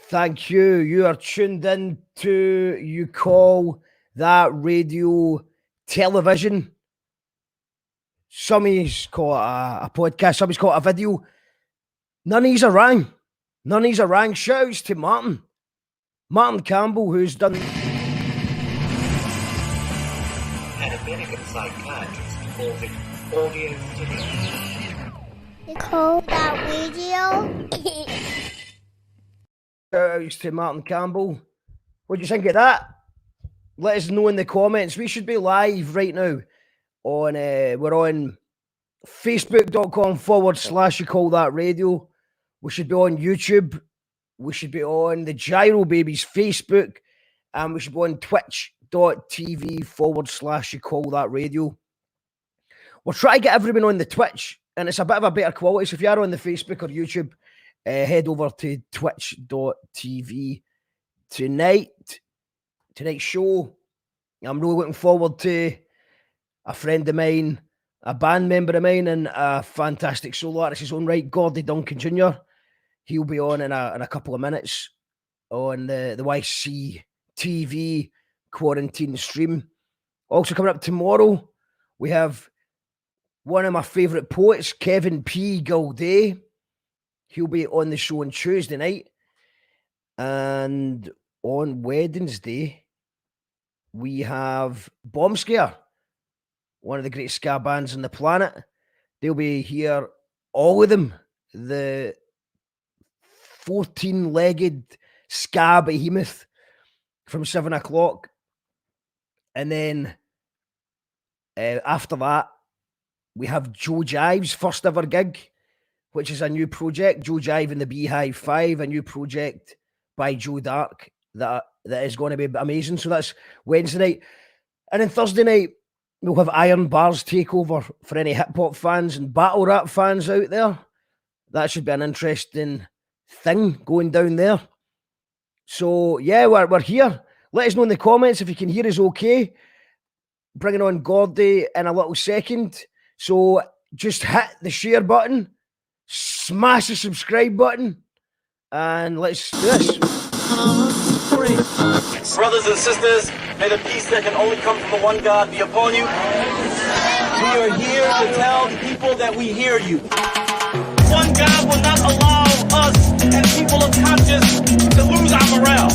Thank you. You are tuned in to You Call That Radio Television. Somebody's call it a podcast, somebody's call it a video. None of these are rang. None of these are rang. Shouts to Martin Campbell, who's done. An American psychiatrist calls it audio stimulation. You call that radio? Shouts to Martin Campbell. What do you think of that? Let us know in the comments. We should be live right now. We're on facebook.com/You Call That Radio. We should be on YouTube. We should be on the Girobabies Facebook. And we should be on twitch.tv/You Call That Radio. We're trying to get everyone on the Twitch, and it's a bit of a better quality. So if you are on the Facebook or YouTube, head over to twitch.tv tonight's show. I'm really looking forward to a friend of mine, a band member of mine, and a fantastic solo artist his own right, Gordy, Duncan Jr. He'll be on in a couple of minutes on the YCTV Quarantine Stream. Also coming up tomorrow, we have one of my favourite poets, Kevin P. Gordy. He'll be on the show on Tuesday night. And on Wednesday, we have Bomb Scare, one of the great ska bands on the planet. They'll be here, all of them. The 14-legged ska behemoth from 7 o'clock. And then after that, we have Joe Jive's first ever gig, which is a new project, Joe Jive and the Beehive 5, a new project by Joe Dark that is going to be amazing. So that's Wednesday night. And then Thursday night, we'll have Iron Bars Takeover for any hip-hop fans and battle rap fans out there. That should be an interesting thing going down there. So, yeah, we're here. Let us know in the comments if you can hear us okay. Bringing on Gordy in a little second. So just hit the share button, smash the subscribe button, and let's do this. Brothers and sisters, may the peace that can only come from the one God be upon you. We are here to tell the people that we hear you. One God will not allow us and people of conscience to lose our morale.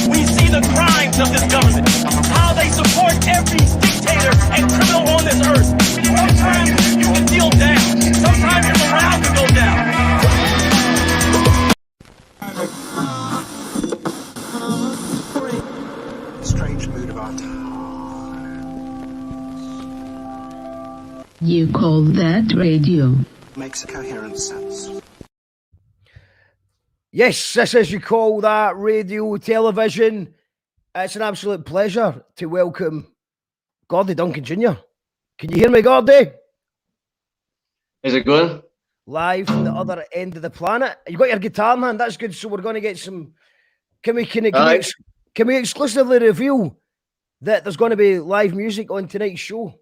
We see the crimes of this government, how they support every dictator and criminal on this earth. Sometimes you can feel down. Sometimes your morale can go down. Strange mood of our time. You call that radio? Makes a coherent sense. Yes, this is You Call That Radio Television. It's an absolute pleasure to welcome Gordy Duncan Jr. Can you hear me, Gordy? Is it going? Live from the other end of the planet. You got your guitar in hand. That's good. So we're going to get some. Can we exclusively reveal that there's going to be live music on tonight's show?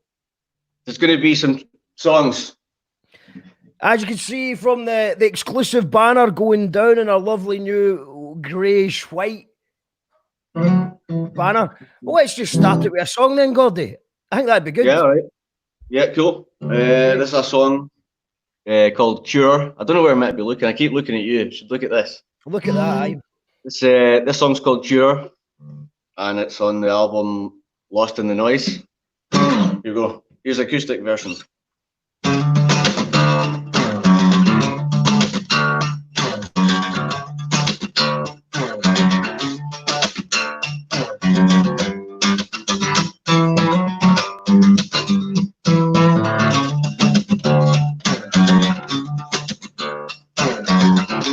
There's going to be some songs. As you can see from the exclusive banner going down in our lovely new greyish white banner. Well, let's just start it with a song then, Gordy. I think that'd be good. Yeah, all right. Yeah, cool. This is a song called Cure. I don't know where I might be looking. I keep looking at you. You should look at this. Look at that. This song's called Cure, and it's on the album Lost in the Noise. Here you go. Here's the acoustic version.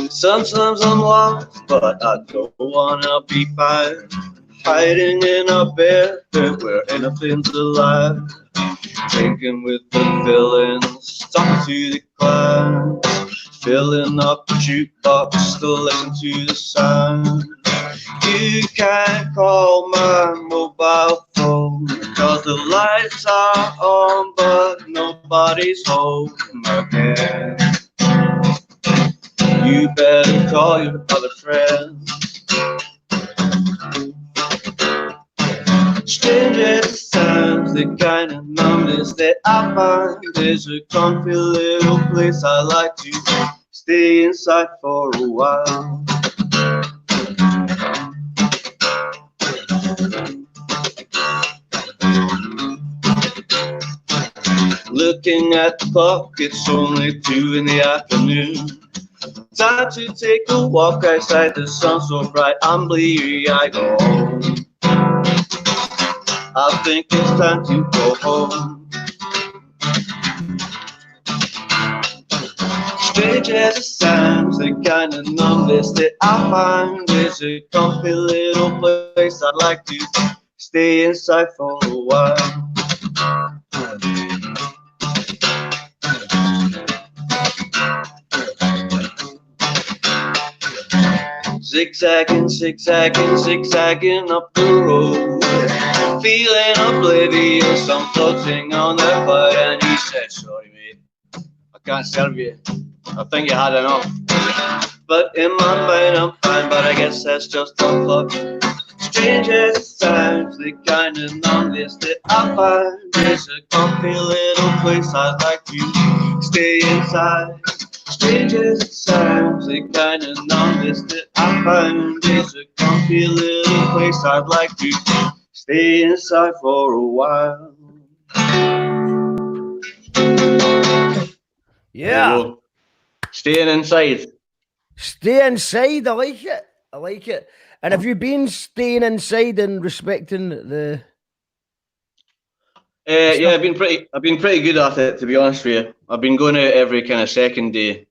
Sometimes I'm lost, but I don't wanna be fine. Hiding in a bed where anything's alive. Drinking with the villains, talking to the clown. Filling up the jukebox to listen to the sound. You can't call my mobile phone because the lights are on, but nobody's home again. You better call your other friends. the kind of numbness that I find is a comfy little place I like to stay inside for a while. Looking at the clock, it's only 2 in the afternoon. Time to take a walk outside, the sun's so bright, I'm bleary, I go home. I think it's time to go home. Strange as it sounds, the kind of numbness that I find is a comfy little place I'd like to stay inside for a while. Zigzagging, zigzagging, zigzagging up the road, feeling oblivious, I'm floating on the cloud. And he said, sorry mate, I can't serve you, I think you had enough. But in my mind I'm fine, but I guess that's just a luck. Strange as it sounds, the kind of numbness that I find is a comfy little place I'd like to stay inside. Strange as it sounds, the kind of numbness that I find is a comfy little place I'd like to stay inside for a while. Yeah. Staying inside. Stay inside. I like it. I like it. And have you been staying inside and respecting the? Yeah, I've been pretty good at it, to be honest with you. I've been going out every kind of second day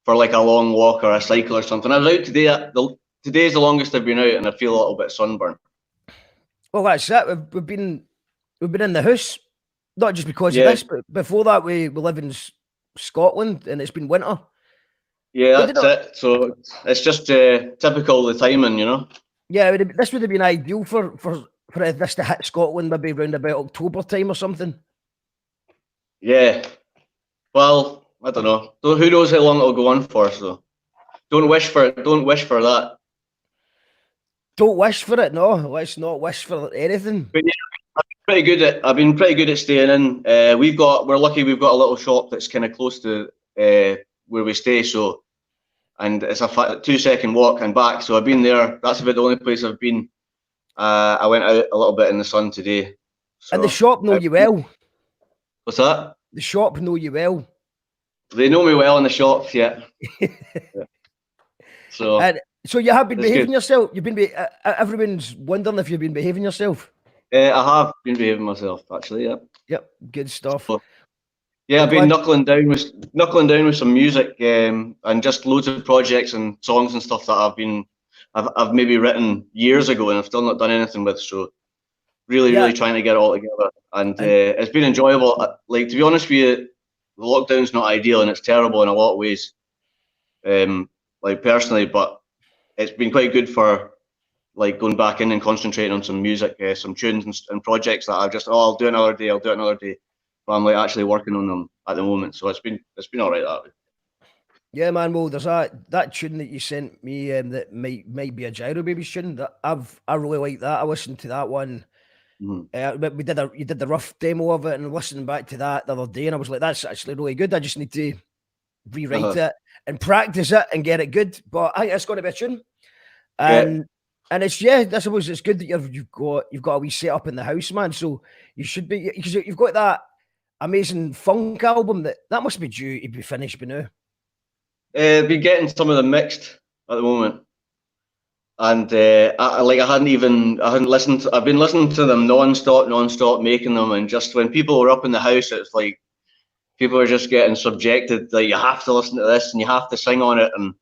for like a long walk or a cycle or something. I was out today. Today's the longest I've been out, and I feel a little bit sunburned. Well, that's it. We've been in the house, not just because of this, but before that we live in Scotland, and it's been winter. Yeah, that's it. So it's just typical the timing, you know. Yeah, this would have been ideal for this to hit Scotland maybe around about October time or something. Yeah. Well, I don't know. Who knows how long it'll go on for? So don't wish for it. Don't wish for that. Don't wish for it. No, let's not wish for anything. But yeah, I've been pretty good at staying in. We're lucky. We've got a little shop that's kind of close to where we stay. So, and it's a 2-second walk and back. So I've been there. That's about the only place I've been. I went out a little bit in the sun today. So, and the shop know you well. What's that? The shop know you well. They know me well in the shop, yeah. Yeah. So you have been behaving yourself. You've been. Everyone's wondering if you've been behaving yourself. I have been behaving myself, actually. Yeah. Yep. Good stuff. So, yeah, I've been knuckling down with some music and just loads of projects and songs and stuff that I've maybe written years ago and I've still not done anything with. So really trying to get it all together, and it's been enjoyable. Like, to be honest with you, the lockdown's not ideal and it's terrible in a lot of ways. Like personally, but it's been quite good for like going back in and concentrating on some music, some tunes and projects that I'll do another day. But I'm like actually working on them at the moment, so it's been all right that way. Yeah, man. Well, there's that tune that you sent me that might be a Girobabies tune. That I really like that. I listened to that one. Mm-hmm. You did the rough demo of it, and listening back to that the other day, and I was like, that's actually really good. I just need to rewrite it and practice it and get it good. But I think it's going to be a tune, and it's I suppose it's good that you've got a wee set up in the house, man. So you should be, because you've got that amazing funk album that must be due to be finished by now. I've been getting some of them mixed at the moment, and I've been listening to them non-stop, making them, and just when people were up in the house, it's like people are just getting subjected. Like, you have to listen to this and you have to sing on it, and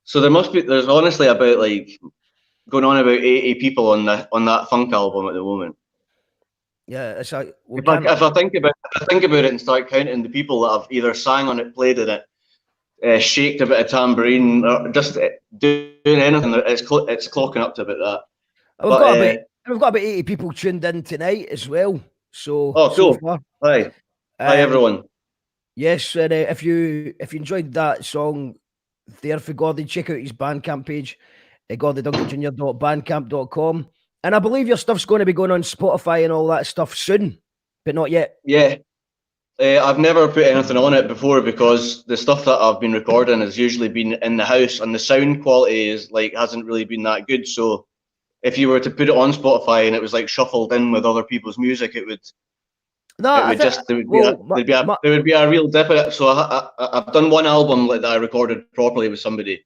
so there's honestly about like going on about 80 people on that funk album at the moment. Yeah, it's like, if I think about it and start counting the people that have either sang on it, played in it, shaked a bit of tambourine, or just doing anything, it's clocking up to about that. We've got about 80 people tuned in tonight as well. So cool. So Hi everyone. Yes, and if you enjoyed that song there for Gordy, check out his Bandcamp page, GordyDuncanJr.bandcamp.com. And I believe your stuff's going to be going on Spotify and all that stuff soon, but not yet. Yeah. I've never put anything on it before because the stuff that I've been recording has usually been in the house, and the sound quality hasn't really been that good. So if you were to put it on Spotify and it was like shuffled in with other people's music, there would be a real dip in it. So I've done one album that I recorded properly with somebody,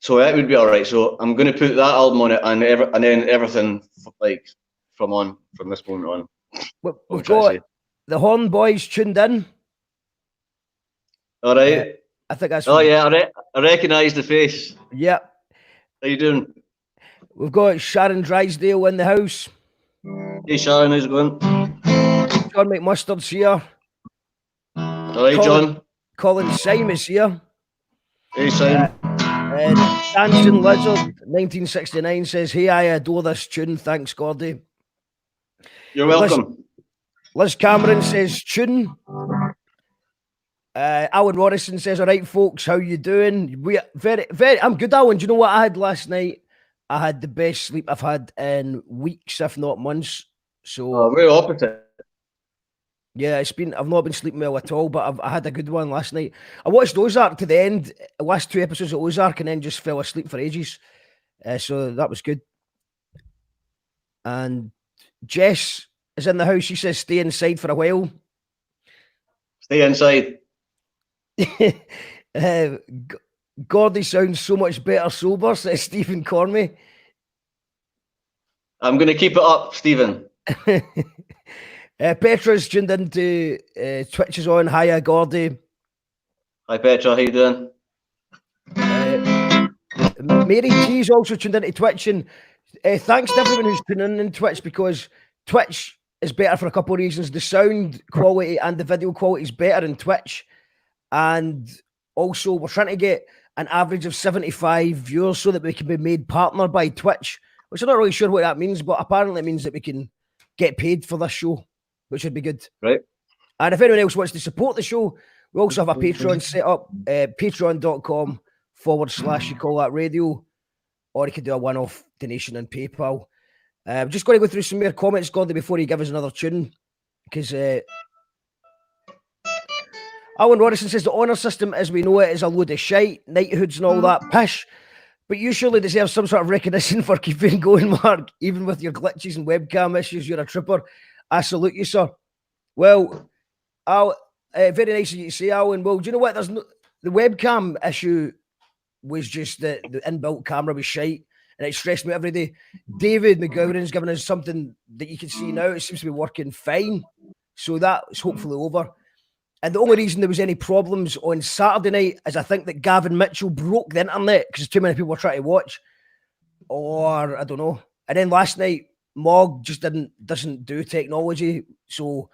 so that would be all right. So I'm going to put that album on it, and then everything from this moment on. We've got the Horn Boys tuned in. All right. I think that's. Oh yeah, I recognise the face. Yeah. How you doing? We've got Sharon Drysdale in the house. Hey Sharon, how's it going? John McMustard's here. All right, John. Colin Simon's here. Hey Simon. Dancing Lizard 1969 says, "Hey, I adore this tune. Thanks, Gordy." You're welcome. Liz Cameron says, "Tune." Alan Morrison says, "All right, folks, how you doing?" I'm good, Alan. Do you know what I had last night? I had the best sleep I've had in weeks, if not months. So we're opposite. Yeah, I've not been sleeping well at all, but I had a good one last night. I watched Ozark to the end, the last 2 episodes of Ozark, and then just fell asleep for ages. So that was good. And Jess is in the house. She says, "Stay inside for a while." Stay inside. Gordy sounds so much better sober, says Stephen Cormie. I'm going to keep it up, Stephen. Petra's tuned into Twitch is on. Hiya, Gordy. Hi, Petra. How you doing? Mary T's also tuned into Twitch, and thanks to everyone who's tuning in Twitch, because Twitch is better for a couple of reasons. The sound quality and the video quality is better in Twitch, and also we're trying to get an average of 75 viewers so that we can be made partner by Twitch, which I'm not really sure what that means, but apparently it means that we can get paid for this show, which would be good. Right. And if anyone else wants to support the show, we also have a Patreon set up, patreon.com/you call that radio, or you can do a one-off donation on PayPal. I'm just going to go through some more comments, Gordy, before you give us another tune, because Alan Rodison says the honour system as we know it is a load of shite, knighthoods and all that pish, but you surely deserve some sort of recognition for keeping going, Mark. Even with your glitches and webcam issues, you're a trooper. I salute you, sir. Well, very nice of you to say, Alan. Well, do you know what? The webcam issue was just the inbuilt camera was shite, and it stressed me every day. David McGowran's given us something that you can see now. It seems to be working fine, so that's hopefully over. And the only reason there was any problems on Saturday night is I think that Gavin Mitchell broke the internet because too many people were trying to watch, or I don't know. And then last night, Mog just doesn't do technology, so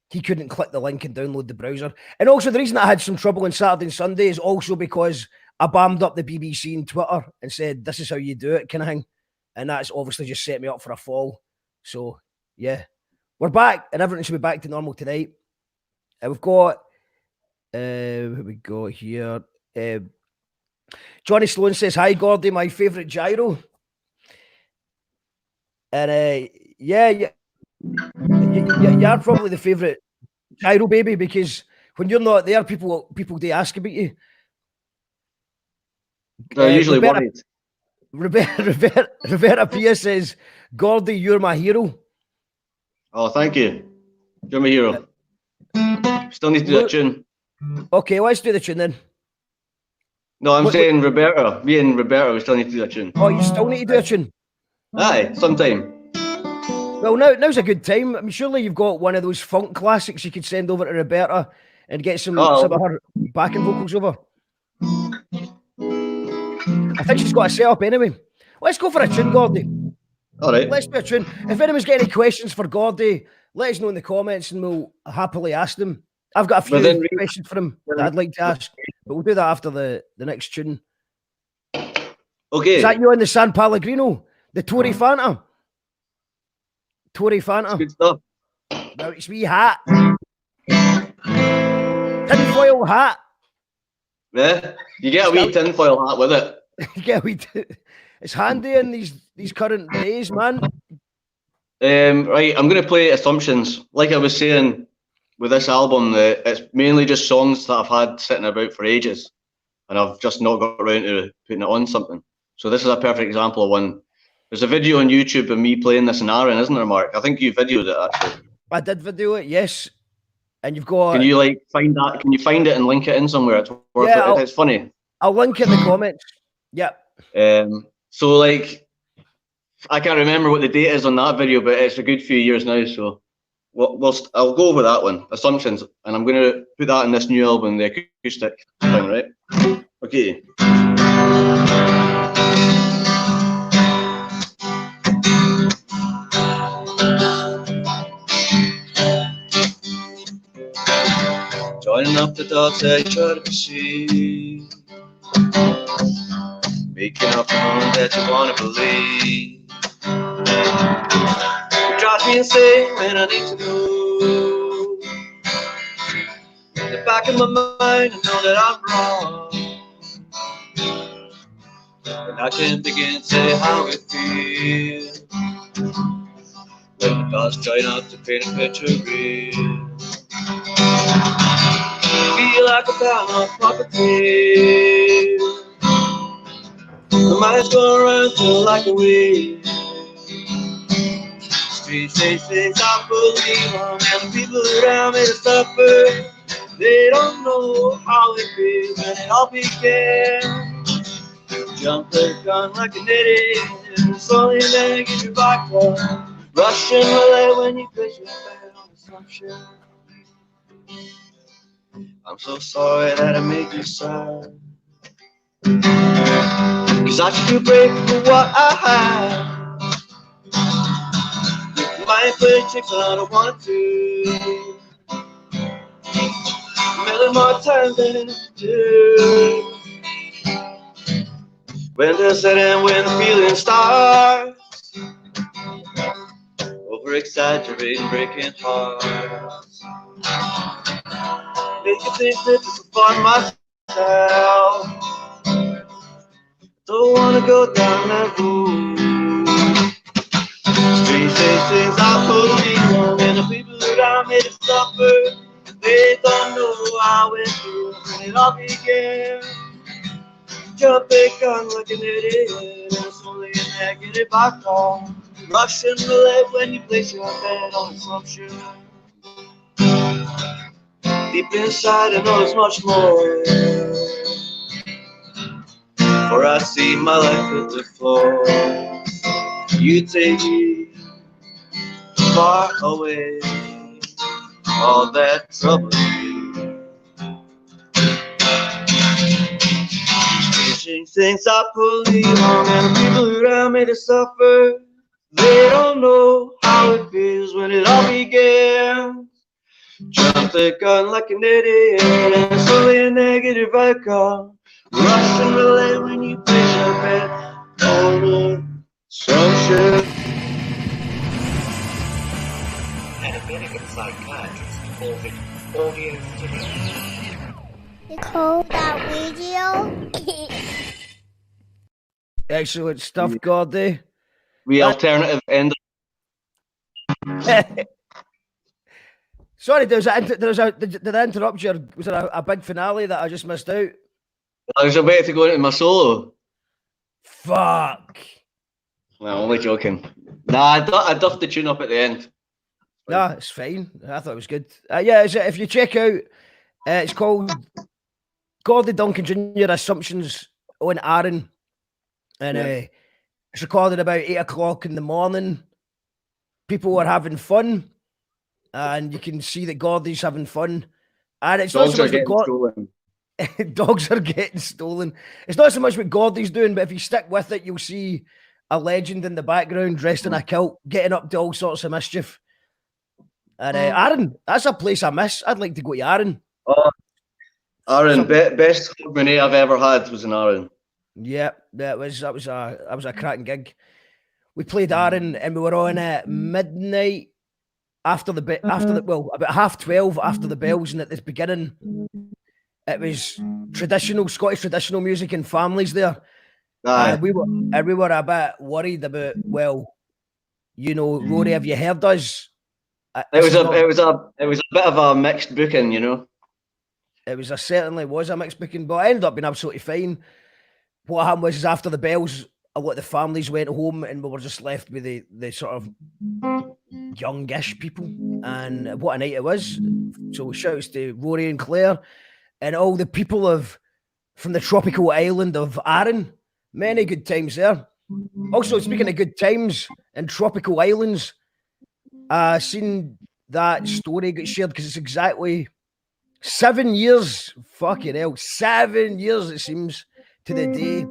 he couldn't click the link and download the browser. And also the reason I had some trouble on Saturday and Sunday is also because I bammed up the BBC and Twitter and said, "This is how you do it," kind of thing. And that's obviously just set me up for a fall. So yeah, we're back and everything should be back to normal tonight. We've got, who we got here? Johnny Sloan says, "Hi, Gordy, my favourite gyro." And you're probably the favourite gyro baby, because when you're not there, people do ask about you. They're usually worried. Roberta Pia says, "Gordy, you're my hero." Oh, thank you. You're my hero. Still need to do a tune. Okay, let's do the tune then. No, I'm saying Roberta. Me and Roberta, we still need to do a tune. Oh, you still need to do a tune? Aye, sometime. Well, now's a good time. I mean, surely you've got one of those funk classics you could send over to Roberta and get some of her backing vocals over. I think she's got a set up anyway. Let's go for a tune, Gordy. All right. Let's do a tune. If anyone's got any questions for Gordy, let us know in the comments and we'll happily ask them. I've got a few questions for him that I'd like to ask, but we'll do that after the next tune. Okay. Is that you on the San Pellegrino? The Tory Fanta? Tory Fanta. Good stuff. Now it's wee hat. Tinfoil hat. Yeah, you get a wee tinfoil hat with it. You get a wee It's handy in these current days, man. Right, I'm going to play Assumptions. Like I was saying with this album, it's mainly just songs that I've had sitting about for ages, and I've just not got around to putting it on something. So this is a perfect example of one. There's a video on YouTube of me playing this in Aaron, isn't there, Mark? I think you videoed it, actually. I did video it, yes. And you've got... Can you, like, find that? Can you find it and link it in somewhere? It's worth it. It's funny. I'll link it in the comments. Yep. So, like, I can't remember what the date is on that video, but it's a good few years now, so I'll go with that one, Assumptions, and I'm going to put that in this new album, the acoustic thing, right? Okay. Joining up the dots I try to perceive, making up the moment that you want to believe. It drives me insane when I need to know. In the back of my mind, I know that I'm wrong, and I can't begin to say how it feels when the dots try not to paint a picture real. Feel like a pound of property. My mind's going around feeling like a wheel. Strange things I believe on, and the people around me to suffer. They don't know how it feels when it all began. Jump the gun like an idiot, and slowly then get your back up. Rushing away when you place your bet on assumption. I'm so sorry that I made you sad, 'cause I should break for what I have. With my play tricks I don't want to. A million more times than I do. When does it end? When the feeling starts? Over exaggerating, breaking hearts. Make you think that this is for myself. Don't wanna go down that road. Strange things I believe on, and the people around me to suffer. They don't know how it feels when it all began. Jump the gun like an idiot, and it's only a negative outcome. Rushing the leg when you place your bet on assumption. Deep inside I know there's much more, for I see my life hit the floor. You take me far away, all that trouble. Changing things I believe on, and the people around me to suffer. They don't know how it feels when it all began. Jump the gun like an idiot, and it's only a negative outcome. Rush and relay when you place your bet on assumption. An American psychiatrist calls it audiophilia. You call that video? Excellent stuff, Gordy. The alternative end. Sorry, did I interrupt you? Was there a big finale that I just missed out? I was about to go into my solo. Fuck. No, only joking. Nah, I duffed the tune up at the end. Nah, it's fine. I thought it was good. Yeah, if you check out, it's called Gordy Duncan Jr. Assumptions on Aaron. And it's recorded about 8 o'clock in the morning. People are having fun. And you can see that Gordy's having fun. And it's Dogs not so are much what stolen. Dogs are getting stolen. It's not so much what Gordy's doing, but if you stick with it, you'll see a legend in the background dressed in a kilt, getting up to all sorts of mischief. And Aaron, that's a place I miss. I'd like to go to Aaron. Oh, Aaron, best company I've ever had was in Aaron. Yeah, that was a cracking gig. We played Aaron, and we were on at midnight after the about 12:30 after the bells, and at the beginning, it was Scottish traditional music and families there. Aye. And we were a bit worried about, well, you know, Rory, have you heard us? It was a bit of a mixed booking, you know. Certainly was a mixed booking, but I ended up being absolutely fine. What happened was after the bells, a lot of the families went home and we were just left with the sort of youngish people. And what a night it was. So shouts to Rory and Claire and all the people from the tropical island of Arran. Many good times there. Also, speaking of good times and tropical islands, seen that story get shared because it's exactly 7 years, fucking hell, 7 years it seems, to the day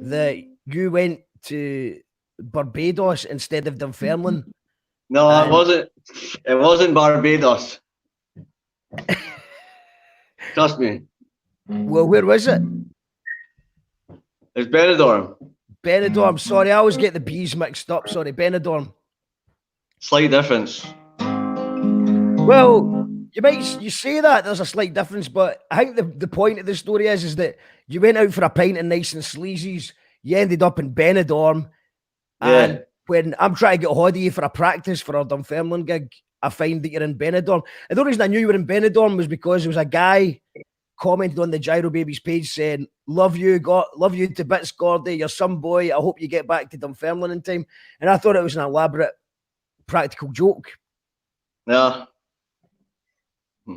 that you went to Barbados instead of Dunfermline. No, it wasn't. It wasn't Barbados. Trust me. Well, where was it? It's Benidorm. Benidorm. Sorry, I always get the bees mixed up. Sorry, Benidorm. Slight difference. Well, you say that there's a slight difference, but I think the point of the story is that you went out for a pint and nice and sleazies. You ended up in Benidorm, and when I'm trying to get hold of you for a practice for our Dunfermline gig, I find that you're in Benidorm. And the reason I knew you were in Benidorm was because there was a guy commented on the Girobabies page saying, love you to bits, Gordy, you're some boy, I hope you get back to Dunfermline in time. And I thought it was an elaborate practical joke. Yeah.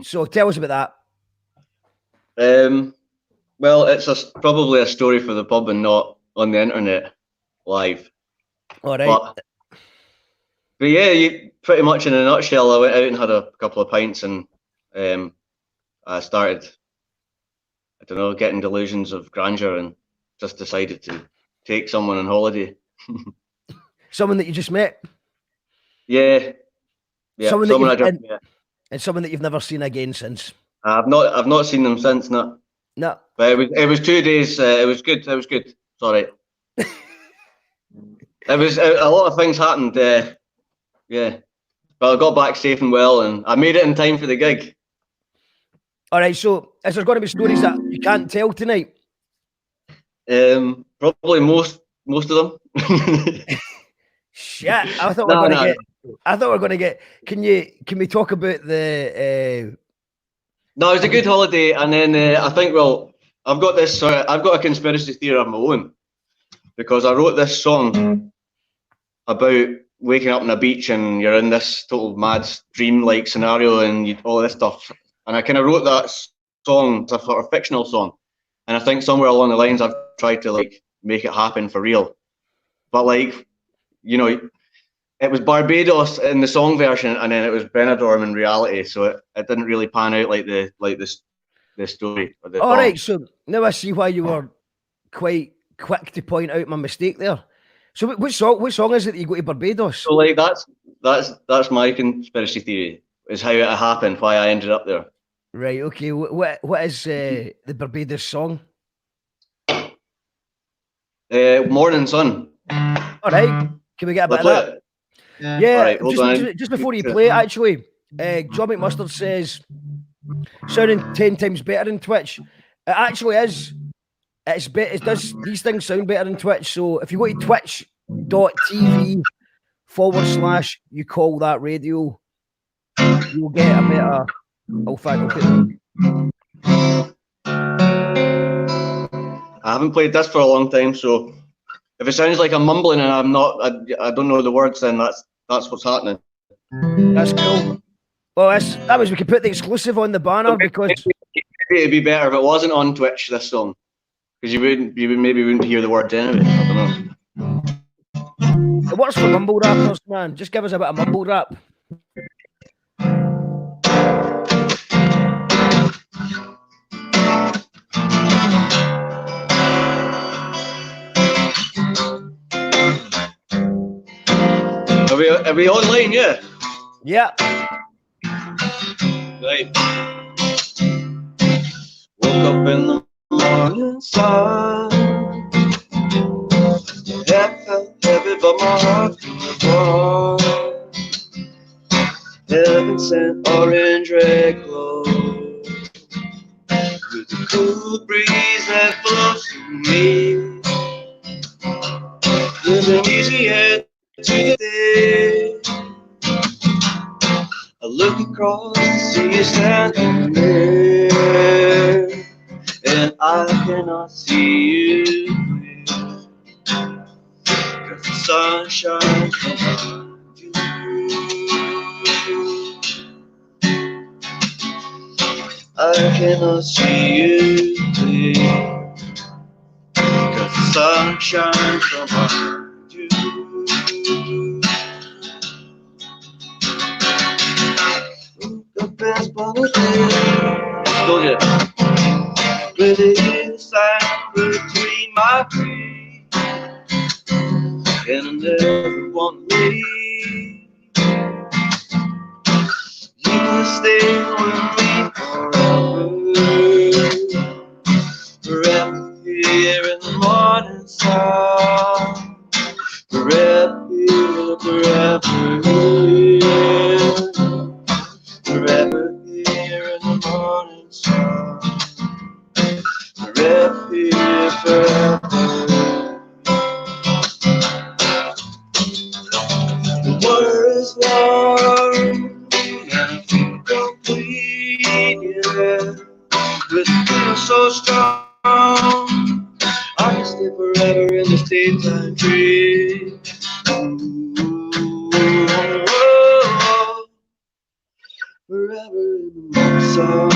So tell us about that. Well, it's probably a story for the pub and not on the internet live. All right. But yeah, pretty much in a nutshell, I went out and had a couple of pints and I started, I don't know, getting delusions of grandeur and just decided to take someone on holiday. Someone that you just met? Yeah. Someone I just met. And someone that you've never seen again since? I've not seen them since, no. No. But it was 2 days. It was good. It's all right. It was a lot of things happened. Yeah, but I got back safe and well, and I made it in time for the gig. All right. So, is there going to be stories that you can't tell tonight? Probably most of them. Shit! I thought we were going to get. Can we talk about the? No, it was a good holiday, and then I think I've got a conspiracy theory of my own, because I wrote this song about waking up on a beach and you're in this total mad dream-like scenario and all this stuff. And I kind of wrote that song, it's a sort of fictional song. And I think somewhere along the lines I've tried to make it happen for real. But it was Barbados in the song version, and then it was Benidorm in reality. So it didn't really pan out like the story. All right, so now I see why you were quite quick to point out my mistake there. So which song is it that you go to Barbados? So that's my conspiracy theory, is how it happened, why I ended up there. Right, okay. What is the Barbados song? Morning Sun. All right. Can we get a bit of that? Yeah. Right, just before you play, actually, John McMustard says, sounding 10 times better in Twitch. It actually is. These things sound better in Twitch. So if you go to twitch.tv / you call that radio, you'll get a better. I haven't played this for a long time, so if it sounds like I'm mumbling and I don't know the words, then that's what's happening. That's cool. Well, that means we could put the exclusive on the banner, because it'd be better if it wasn't on Twitch, this song. Because you maybe wouldn't hear the words anyway. I don't know. It works for mumble rappers, man. Just give us a bit of mumble rap. Are we online? Yeah. Yeah. Right. Woke up in the morning sun. Head felt heavy, but my heart was warm. Heaven sent orange red glow, with a cool breeze that blows through me. today. I look across and see you standing there, and I cannot see you clear, 'cause the sun shines behind you. I cannot see you clear, 'cause the sun shines behind you. The best part of it, told you, really is sound between my feet, and I never want to leave. You can stay with me forever here in the morning sun, forever here, forever here. Forever here in the morning sun, forever here, forever. The water is warm and I feel complete, yeah. With the feel so strong, I can stay forever in this daytime dream. Forever in the sun.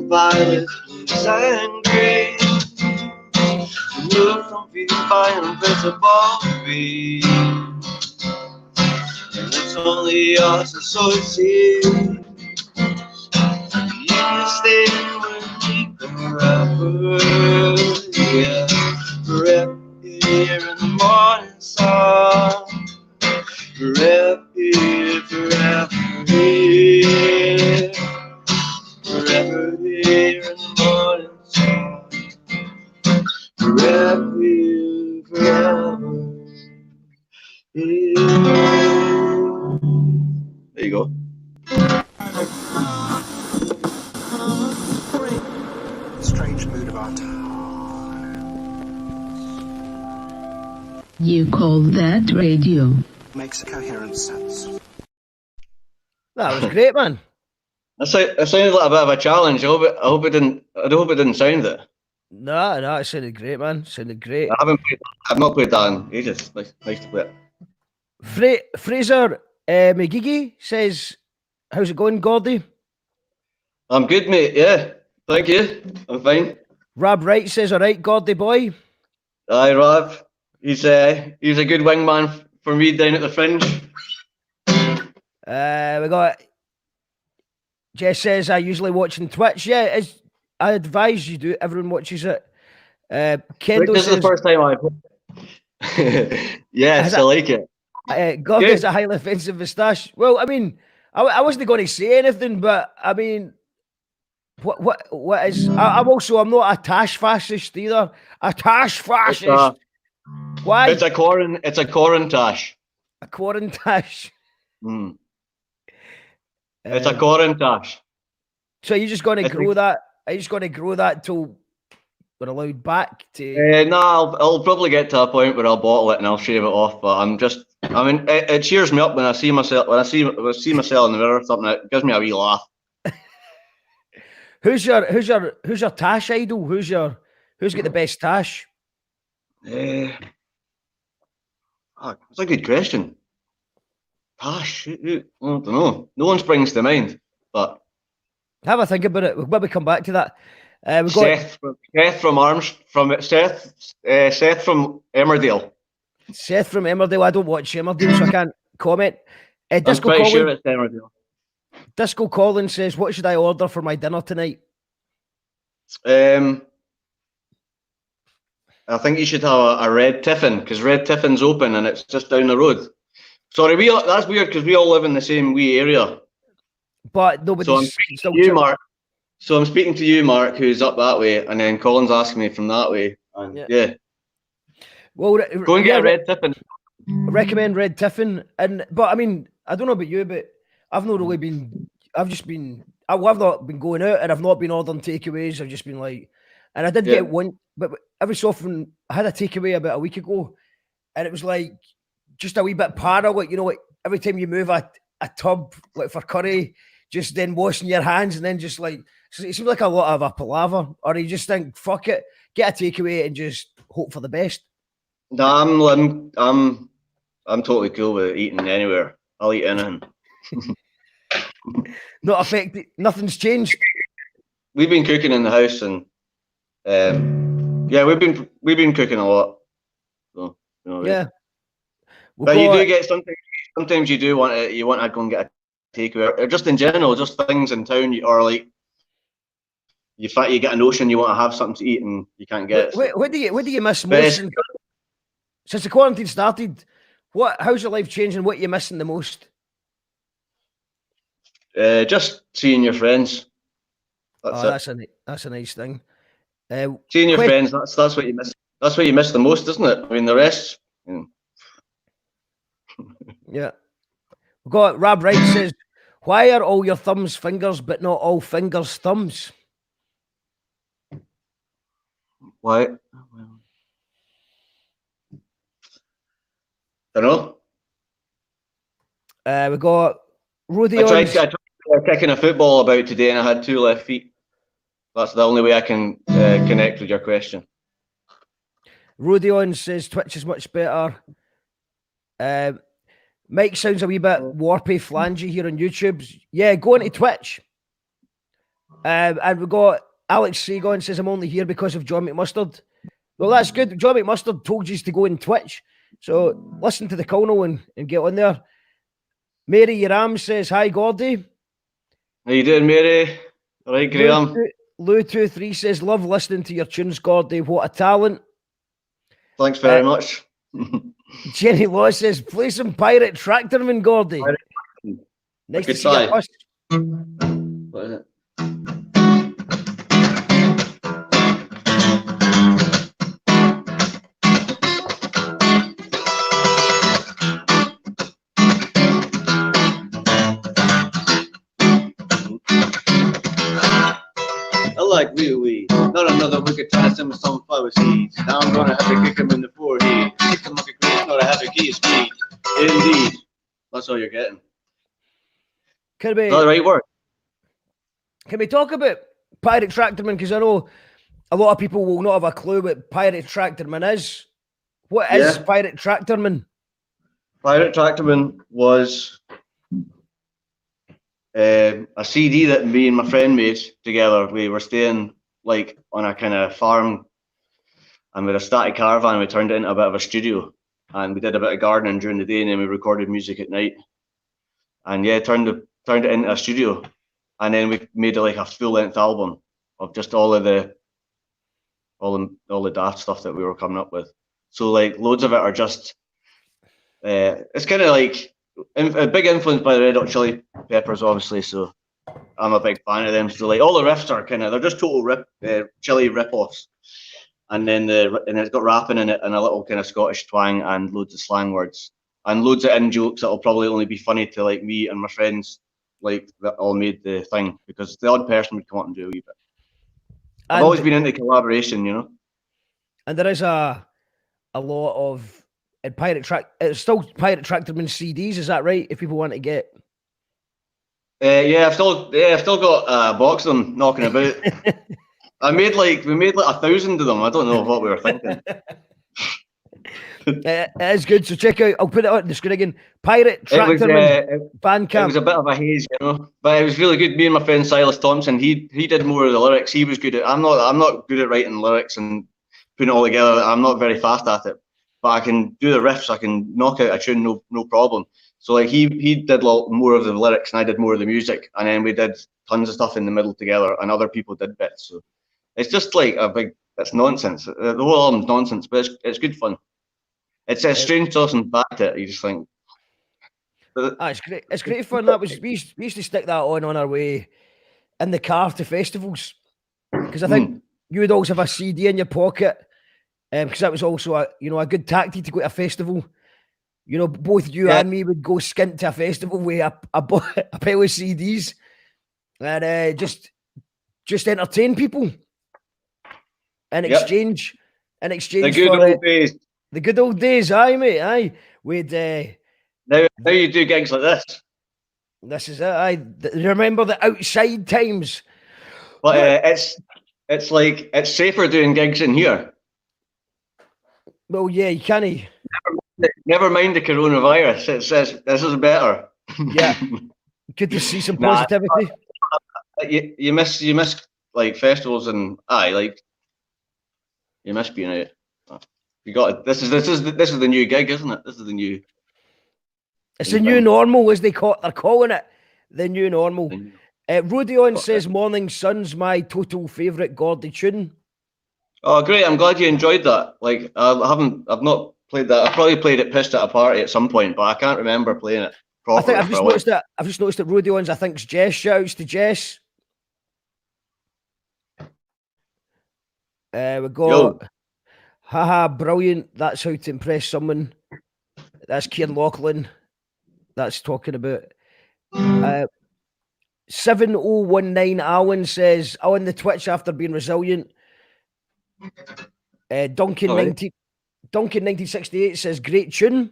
Violets, blues and green, removed from view by invisible beams, and it's only us associates. You can stay with me forever, yeah, forever here in the morning sun, forever here, forever here. Forever here in the morning sun, forever here, forever here. There you go. Strange mood of our time. You call that radio? Makes coherent sense. That was great, man. It sounded like a bit of a challenge. I hope it didn't sound it. No, it sounded great, man. Sounded great. I've not played that in ages. Nice to play it. Fraser McGeegy says, how's it going, Gordy? I'm good, mate. Yeah, thank you. I'm fine. Rob Wright says, all right, Gordy boy. Aye, Rob. He's a good wingman for me down at the Fringe. We got Jess says, I usually watch on Twitch. Yeah, I advise you do. Everyone watches it. Kendall this says, is the first time I yes, I like it. Gordy has a highly offensive moustache. Well, I mean, I wasn't going to say anything, but I mean, what is? I'm not a Tash fascist either. A Tash fascist. Why? It's a quarantash. A quarantash. It's a quarantash. So you're just going to grow that? Are you just going to grow that till we're allowed back to? No, I'll probably get to a point where I'll bottle it and I'll shave it off. But it cheers me up when I see myself in the mirror or something. It gives me a wee laugh. Who's your Tash idol? Who's got the best Tash? It's a good question. Tash, I don't know. No one springs to mind, but have a think about it. We'll maybe come back to that. We've Seth from Emmerdale. Seth from Emmerdale. I don't watch Emmerdale, so I can't comment. I'm pretty sure it's Emmerdale. Disco Colin says, what should I order for my dinner tonight? I think you should have a red tiffin, because red tiffin's open and it's just down the road. Sorry, that's weird because we all live in the same wee area. But nobody's So I'm speaking to you, Mark. So I'm speaking to you, Mark, who's up that way, and then Colin's asking me from that way. And yeah. Well, go and get a red tiffin. Recommend red tiffin. But I mean, I don't know about you, but I've not really been. I've not been going out, and I've not been ordering takeaways. I've just been like, and I did get one, but every so often I had a takeaway about a week ago, and it was like just a wee bit para, like, you know, like every time you move a tub like for curry, just then washing your hands, and then just like, so it seems like a lot of a palaver, or you just think, fuck it, get a takeaway and just hope for the best. No, I'm totally cool with eating anywhere. I'll eat anything. Not affected. Nothing's changed. We've been cooking in the house, and yeah, we've been cooking a lot. So, you know, yeah. But you do get sometimes you do want to go and get a takeaway, or just in general, just things in town, or like you get a notion you want to have something to eat and you can't get it. What do you miss most since the quarantine started? How's your life changing? What are you missing the most? Just seeing your friends. That's a nice thing. Seeing your friends, that's what you miss. That's what you miss the most, isn't it? I mean, the rest. Yeah. We've got Rab Wright says, why are all your thumbs fingers but not all fingers thumbs? Why? I don't know. We got Rodeo. I tried kicking a football about today and I had 2 left feet. That's the only way I can connect with your question. Rodeon says Twitch is much better. Mike sounds a wee bit warpy, flangey here on YouTube. Yeah, go into Twitch. And we've got Alex Sagon says, I'm only here because of John McMustard. Well, that's good. John McMustard told you to go in Twitch. So listen to the colonel and get on there. Mary Yaram says, hi, Gordy. How you doing, Mary? All right, Graham. Lou23 says, love listening to your tunes, Gordy. What a talent. Thanks very much. Jenny Law says, play some Pirate Tractorman, Gordy. Nice to see you. What is it? Like wee, not another wicked trying to send me some flower seeds. Now I'm gonna have to kick him in the forehead. Kick him like a great, not a happy key speed. Indeed. That's all you're getting. Can we, the right word. Can we talk about Pirate Tractorman? Because I know a lot of people will not have a clue what Pirate Tractorman is. What is Pirate Tractorman? Pirate Tractorman was a CD that me and my friend made together. We were staying like on a kind of farm, and with a static caravan, we turned it into a bit of a studio, and we did a bit of gardening during the day, and then we recorded music at night. And yeah, turned it into a studio, and then we made like a full-length album of just all the daft stuff that we were coming up with. So like loads of it are just it's kind of like a big influence by the Red Hot Chili Peppers, obviously, so I'm a big fan of them. So like all the riffs are they're just total Chili rip-offs, and then it's got rapping in it and a little kind of Scottish twang and loads of slang words and loads of in jokes that'll probably only be funny to like me and my friends, like that all made the thing, because the odd person would come up and do a wee bit. I've always been into collaboration, you know. And there is a lot of it's still Pirate Tractorman CDs, is that right? If people want to get, I've still got a box of them knocking about. we made like 1,000 of them. I don't know what we were thinking. It is good. So check out. I'll put it on the screen again. Pirate Tractorman Bandcamp. It was a bit of a haze, you know, but it was really good. Me and my friend Silas Thompson, he did more of the lyrics. He was good at. I'm not good at writing lyrics and putting it all together. I'm not very fast at it. But I can do the riffs. I can knock out a tune, no problem. So like he did more of the lyrics and I did more of the music, and then we did tons of stuff in the middle together, and other people did bits. So it's just like it's nonsense. The whole album's nonsense, but it's good fun. It's a strange tossing back to it. You just think. It's great. It's great fun. That was we used to stick that on our way in the car to festivals, because I think you would always have a CD in your pocket, because that was also a good tactic to go to a festival. You know, both you and me would go skint to a festival with a pile of CDs and just entertain people in exchange. In exchange the good for old days. The good old days, aye, mate, aye. We'd now you do gigs like this. This is it, aye. Remember the outside times. But it's like it's safer doing gigs in here. Well, yeah, you can't. Never mind the coronavirus. It says this is better. Yeah, good to see some positivity. You miss like festivals and you miss being out. You got it. This is the new gig, isn't it? This is the new. It's the new normal, as they're calling it, the new normal. Rodeon says "Morning Sun's" my total favourite Gordy tune. Oh, great! I'm glad you enjoyed that. Like I've not played that. I probably played it pissed at a party at some point, but I can't remember playing it properly. I think I've just noticed that Rodeon's. I think it's Jess. Shouts to Jess. We got haha, brilliant. That's how to impress someone. That's Kieran Loughlin. That's talking about 7019 Alan says, on the Twitch after being resilient. Duncan 1968 says, great tune.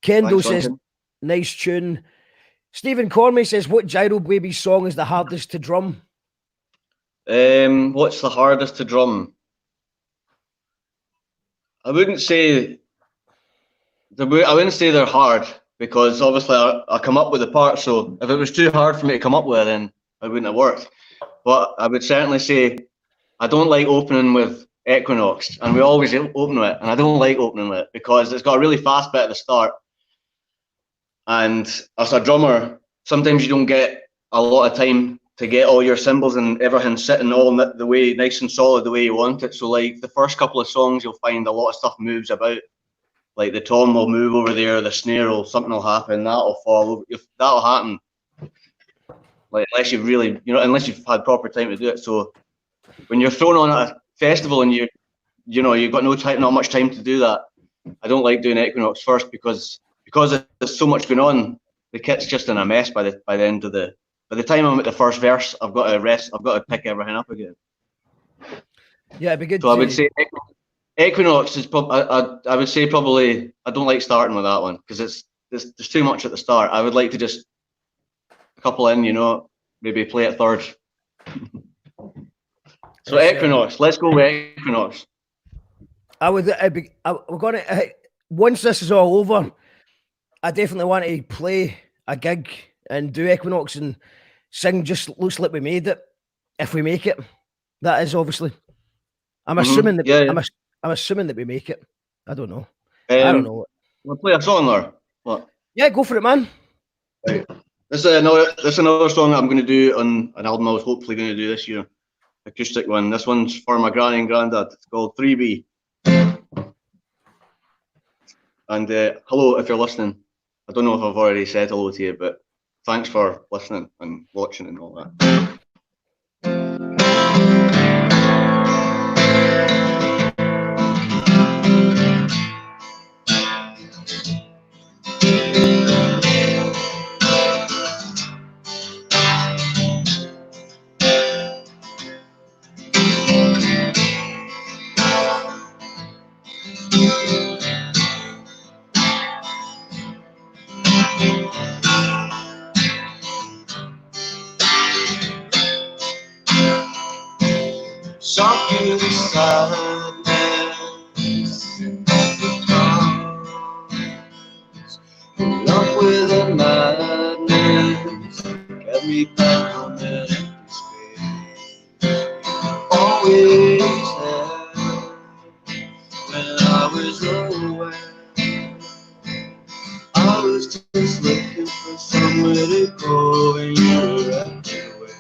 Kendo says, nice tune. Stephen Cormie says, what Girobabies song is the hardest to drum? What's the hardest to drum? I wouldn't say they're hard, because obviously I come up with the part, so if it was too hard for me to come up with, then it wouldn't have worked. But I would certainly say I don't like opening with Equinox, and we always open with it, and I don't like opening with it because it's got a really fast bit at the start, and as a drummer, sometimes you don't get a lot of time to get all your cymbals and everything sitting all the way nice and solid the way you want it. So like the first couple of songs, you'll find a lot of stuff moves about. Like the tom will move over there, the snare will, something will happen, that'll fall over. That'll happen. Like unless you've had proper time to do it. So when you're thrown on at a festival and you've got not much time to do that, I don't like doing Equinox first because there's so much going on. The kit's just in a mess by the end of by the time I'm at the first verse, I've got to rest. I've got to pick everything up again. Yeah, it'd be good. So I would say Equinox is I would say probably I don't like starting with that one because there's too much at the start. I would like to just couple in, maybe play it third. So Equinox, let's go with Equinox. We're gonna once this is all over, I definitely want to play a gig and do Equinox and sing Just Looks Like We Made It if we make it. That is obviously. I'm assuming that I'm assuming that we make it. I don't know. I don't know. We'll play a song or what? Yeah, go for it, man. Right. This is another song that I'm going to do on an album I was hopefully going to do this year, acoustic one. This one's for my granny and granddad. It's called 3B. And hello if you're listening. I don't know if I've already said hello to you, but thanks for listening and watching and all that. Shocking sadness up with a madness kept me back on that empty space. Always there when I was away. I was too it go when you're everywhere.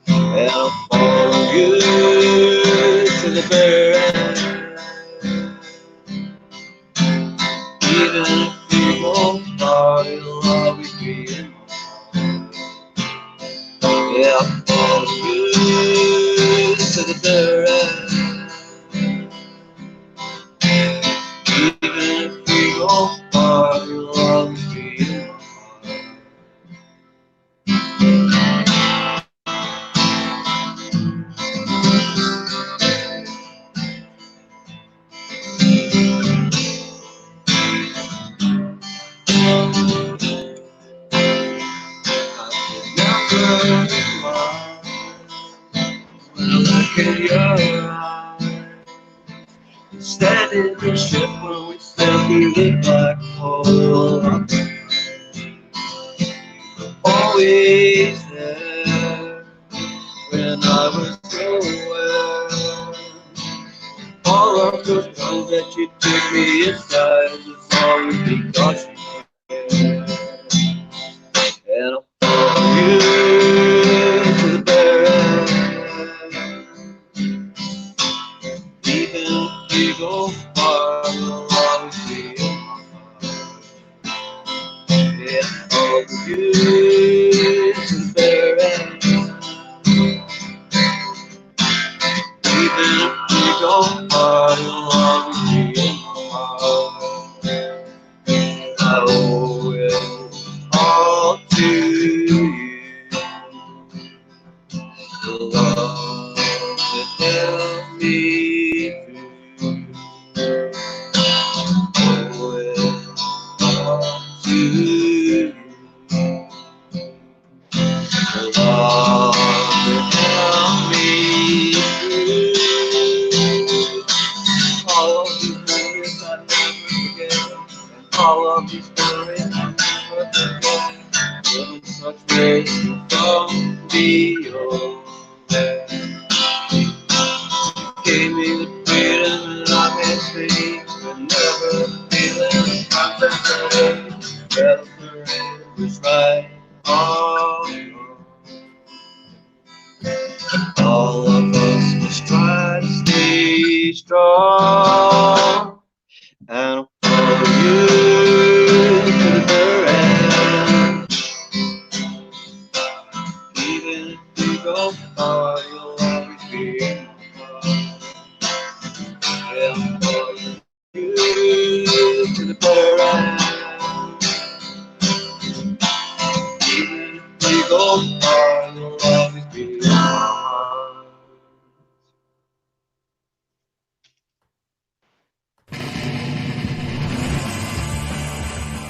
And I'll follow you to the very end. Even if we go far, it'll always be in my heart. Yeah, I'll follow you to the very end. Even if we go far, you'll always be in my when I look in your eyes, standing in ship when we sail through the black hole. Always there when I was nowhere. All of those times that you took me aside was always because you cared. And I'll follow you to the very end. Even if we go far, we'll always be in my heart. Yeah, I'll follow you to the very end. Even if we go far, you'll always be in my heart. I owe it all to you, the love that held me through. Owe it all to you, the love that held me through. All of these memories I never forget, and all of these stories I never forget. In such ways from beyond. Gave me the freedom and I can sleep, and never feeling contemplate. Well, forever was right all along. All of us must try to stay strong, and I'll follow you to the very end. Even if we go far, you'll always be in my heart. Yeah, I'll follow you to the very end. Even if we go far, you'll always be in my heart.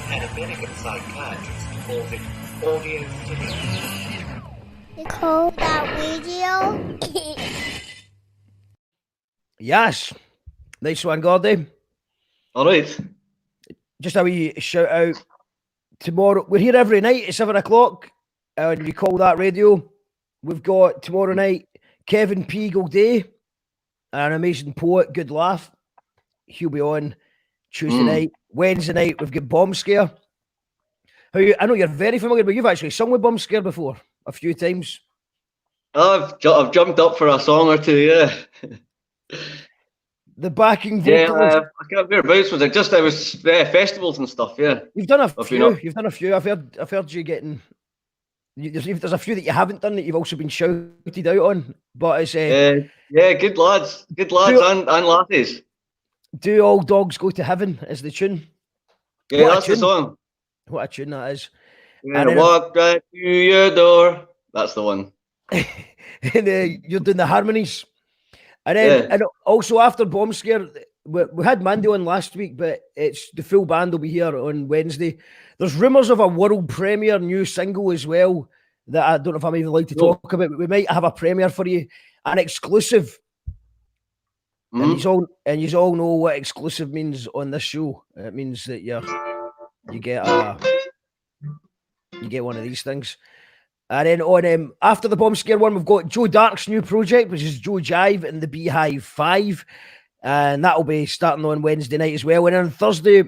An American psychiatrist calls it audio fidelity. You call that radio? Yes. Nice one, Gordy. All right. Just a wee shout out. Tomorrow, we're here every night at 7 o'clock, and you call that radio. We've got tomorrow night Kevin P. Goldie, an amazing poet, good laugh. He'll be on Tuesday night. Wednesday night, we've got Bomb Scare. I know you're very familiar, but you've actually sung with Bomb Scare before a few times. I've jumped up for a song or two, yeah. The backing vocals. Yeah, I can't whereabouts was it? Just there was festivals and stuff, yeah. You've done a Have few. you not? You've done a few. I've heard you getting. There's a few that you haven't done that you've also been shouted out on. But it's yeah, good lads and lasses. Do All Dogs Go to Heaven is the tune. Yeah, What a that's the tune. song. What a tune that is. Yeah, And then- walk right through your door. That's the one. And you're doing the harmonies. And then and also after Bomb Scare, we had Mandy on last week, but it's the full band will be here on Wednesday. There's rumours of a world premiere new single as well that I don't know if I'm even allowed to talk about, but we might have a premiere for you, an exclusive. And you all know what exclusive means on this show. It means that you get one of these things. And then on after the Bomb Scare one, we've got Joe Dark's new project, which is Joe Jive and the Beehive 5. And that'll be starting on Wednesday night as well. And on Thursday,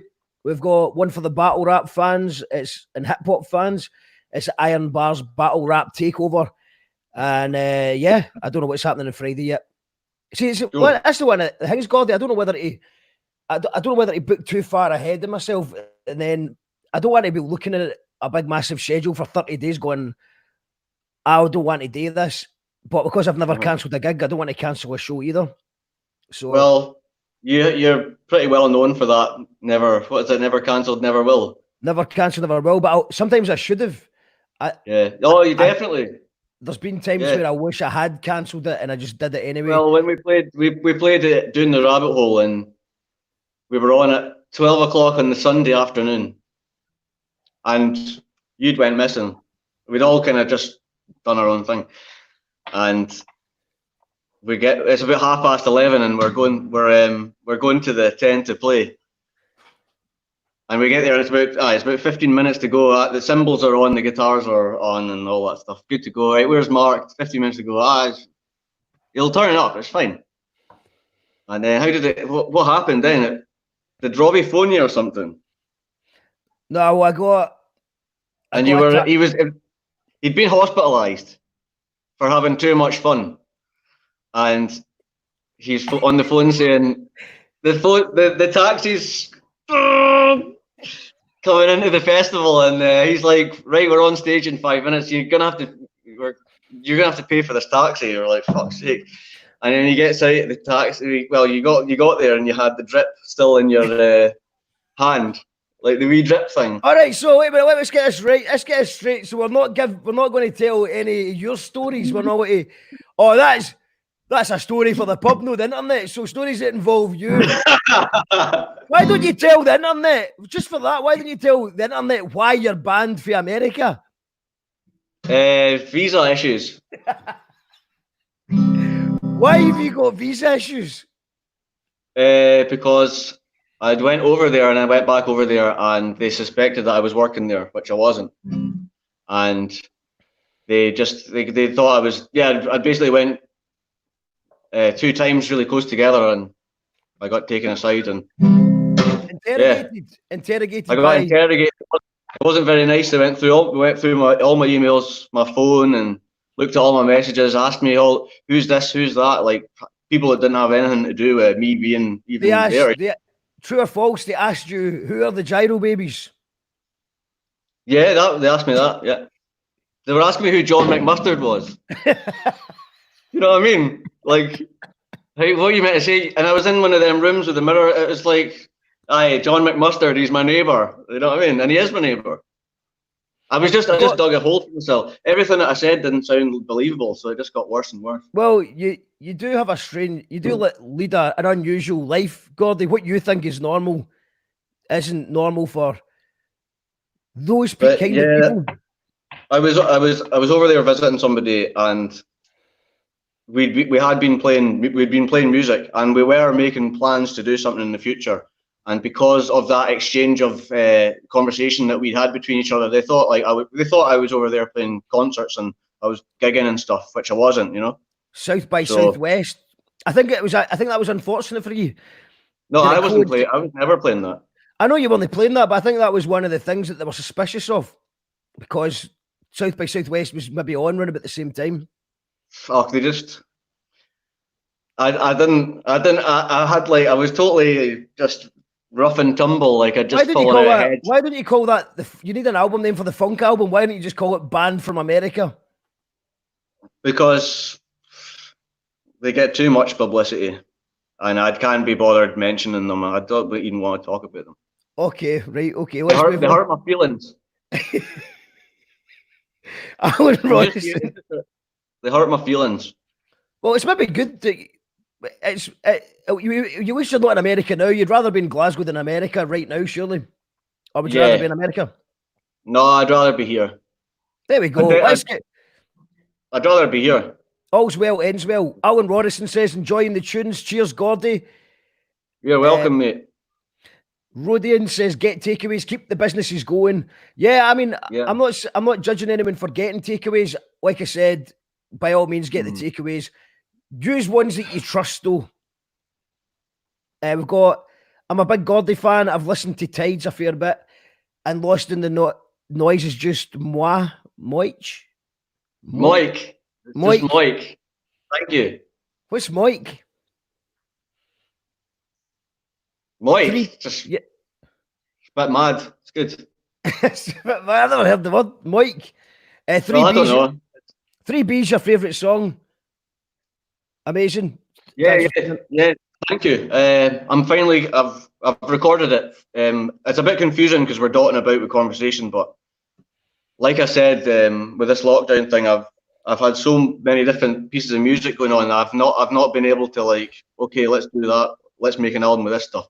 We've got one for the battle rap fans. And hip hop fans. It's Iron Bar's battle rap takeover. And yeah, I don't know what's happening on Friday yet. See, that's the one. The thing's Gordy. I don't know whether to book too far ahead of myself, and then I don't want to be looking at a big massive schedule for 30 days going, I don't want to do this. But because I've never cancelled a gig, I don't want to cancel a show either. So well, you're pretty well known for that. Never cancelled, never will. Never cancelled, never will. But sometimes I should have. Yeah. Oh, you definitely. There's been times where I wish I had cancelled it and I just did it anyway. Well, when we played it doing the rabbit hole, and we were on at 12 o'clock on the Sunday afternoon, and you'd went missing. We'd all kind of just done our own thing, and it's about 11:30, and we're going to the tent to play. And we get there, and it's about 15 minutes to go. The cymbals are on, the guitars are on, and all that stuff. Good to go. Right, where's Mark? 15 minutes to go. He'll turn it up. It's fine. And then how did it? What happened then? Did Robbie phone you or something? No, I got. And he'd been hospitalised for having too much fun, and he's on the phone saying the taxi's coming into the festival, and he's like, right, we're on stage in 5 minutes. You're gonna have to pay for this taxi. You're like, fuck's sake. And then he gets out of the taxi. Well, you got there and you had the drip still in your hand, like the wee drip thing. All right, so wait a minute, let's get this right. Let's get this straight. So we're not going to tell any of your stories. We're not going to. Oh, that's a story for the pub, no the internet. So stories that involve you. Why don't you tell the internet? Just for that, why don't you tell the internet why you're banned from America? Visa issues. Why have you got visa issues? Because I went over there and I went back over there, and they suspected that I was working there, which I wasn't. And they thought I was. Yeah, I basically went 2 times really close together, and I got taken aside and interrogated. I got interrogated. It wasn't very nice. They went through all my emails, my phone, and looked at all my messages. Asked me who's this, who's that, like people that didn't have anything to do with me being even there. True or false? They asked you who are the Girobabies? Yeah, they asked me that. Yeah, they were asking me who John McMustard was. You know what I mean? Like, hey, what you meant to say? And I was in one of them rooms with the mirror. It was like, aye, John McMustard, he's my neighbour. You know what I mean? And he is my neighbour. I just dug a hole for myself. Everything that I said didn't sound believable, so it just got worse and worse. Well, you do have lead an unusual life, Gordy. What you think is normal isn't normal for those kind of people. I was over there visiting somebody, and we'd been playing music, and we were making plans to do something in the future. And because of that exchange of conversation that we had between each other, they thought I was over there playing concerts and I was gigging and stuff, which I wasn't, you know. South by Southwest. I think that was unfortunate for you. No, I wasn't playing. I was never playing that. I know you weren't playing that, but I think that was one of the things that they were suspicious of, because South by Southwest was maybe on around about the same time. Fuck, they just. I was totally just rough and tumble, like I just fallen out of head. Why didn't you call that? You need an album name for the funk album. Why didn't you just call it Banned from America? Because they get too much publicity, and I can't be bothered mentioning them. I don't even want to talk about them. Okay, right. Okay, they hurt my feelings. Alan Ross. They hurt my feelings. Well, it's maybe good to. You wish you're not in America now. You'd rather be in Glasgow than America right now, surely. Or would you rather be in America? No, I'd rather be here. There we go. I'd rather be here. All's well, ends well. Alan Robertson says, enjoying the tunes. Cheers, Gordy. You're welcome, mate. Rodian says, get takeaways, keep the businesses going. Yeah, I mean, I'm not judging anyone for getting takeaways. Like I said, by all means, get the takeaways. Use ones that you trust, though. We've got I'm a big Gordy fan. I've listened to Tides a fair bit, and Lost in the Noise is just Moik. Moik. Moik. Just Moik. Thank you. What's Moik? Moik. Just Yeah. it's a bit mad. It's good. I've never heard the word Moik. Well, I don't know. 3B's your favourite song. Amazing. Yeah. Thank you. I'm finally. I've recorded it. It's a bit confusing because we're dotting about with conversation, but like I said, with this lockdown thing, I've had so many different pieces of music going on. I've not been able to like, okay, let's do that. Let's make an album with this stuff.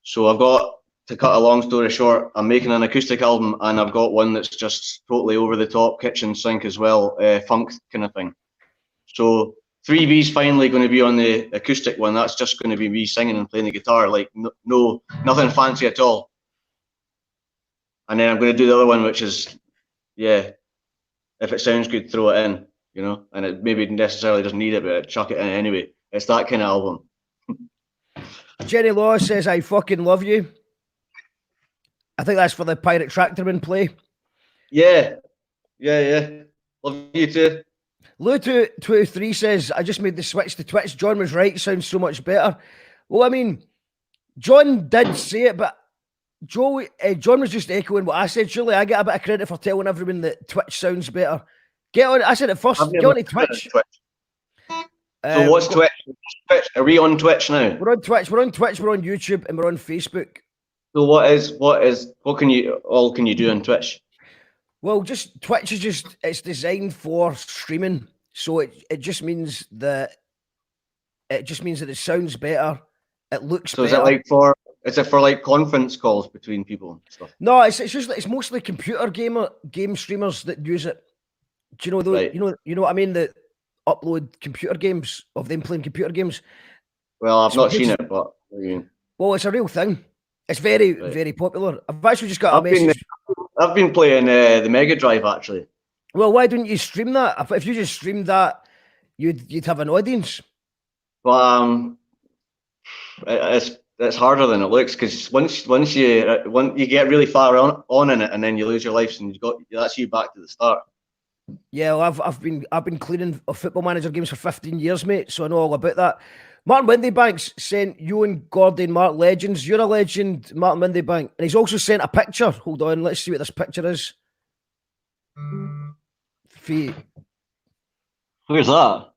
So I've got, to cut a long story short, I'm making an acoustic album, and I've got one that's just totally over the top, kitchen sink as well, funk kind of thing. So 3B's finally going to be on the acoustic one. That's just going to be me singing and playing the guitar, like nothing fancy at all. And then I'm going to do the other one, which is, yeah, if it sounds good, throw it in, you know. And it maybe necessarily doesn't need it, but chuck it in anyway. It's that kind of album. Jenny Law says, I fucking love you. I think that's for the Pirate Tractorman play. Yeah. Love you too. Lou223 says, I just made the switch to Twitch. John was right. Sounds so much better. Well, I mean, John did say it, but John was just echoing what I said. Surely I get a bit of credit for telling everyone that Twitch sounds better. Get on. I said it first. Get on to Twitch. So what's Twitch? Are we on Twitch now? We're on Twitch. We're on YouTube, and we're on Facebook. So what can you do on Twitch? Well, just Twitch is just, it's designed for streaming, so it just means that it sounds better, it looks so better. Is it for like conference calls between people and stuff? No, it's mostly computer game streamers that use it. Do you know those? Right. You know what I mean? That upload computer games of them playing computer games. Well, I've not seen it, but well, it's a real thing. It's very very popular. I've actually just got a message. I've been playing the Mega Drive actually. Well, why don't you stream that? If you just streamed that, you'd have an audience. Well, it's harder than it looks, because once you get really far on in it, and then you lose your life, and that's you back to the start. Yeah, well, I've been cleaning Football Manager games for 15 years, mate, so I know all about that. Martin Windybanks sent you and Gordy and Mark legends. You're a legend, Martin Windybank. And he's also sent a picture. Hold on, let's see what this picture is. Where's that?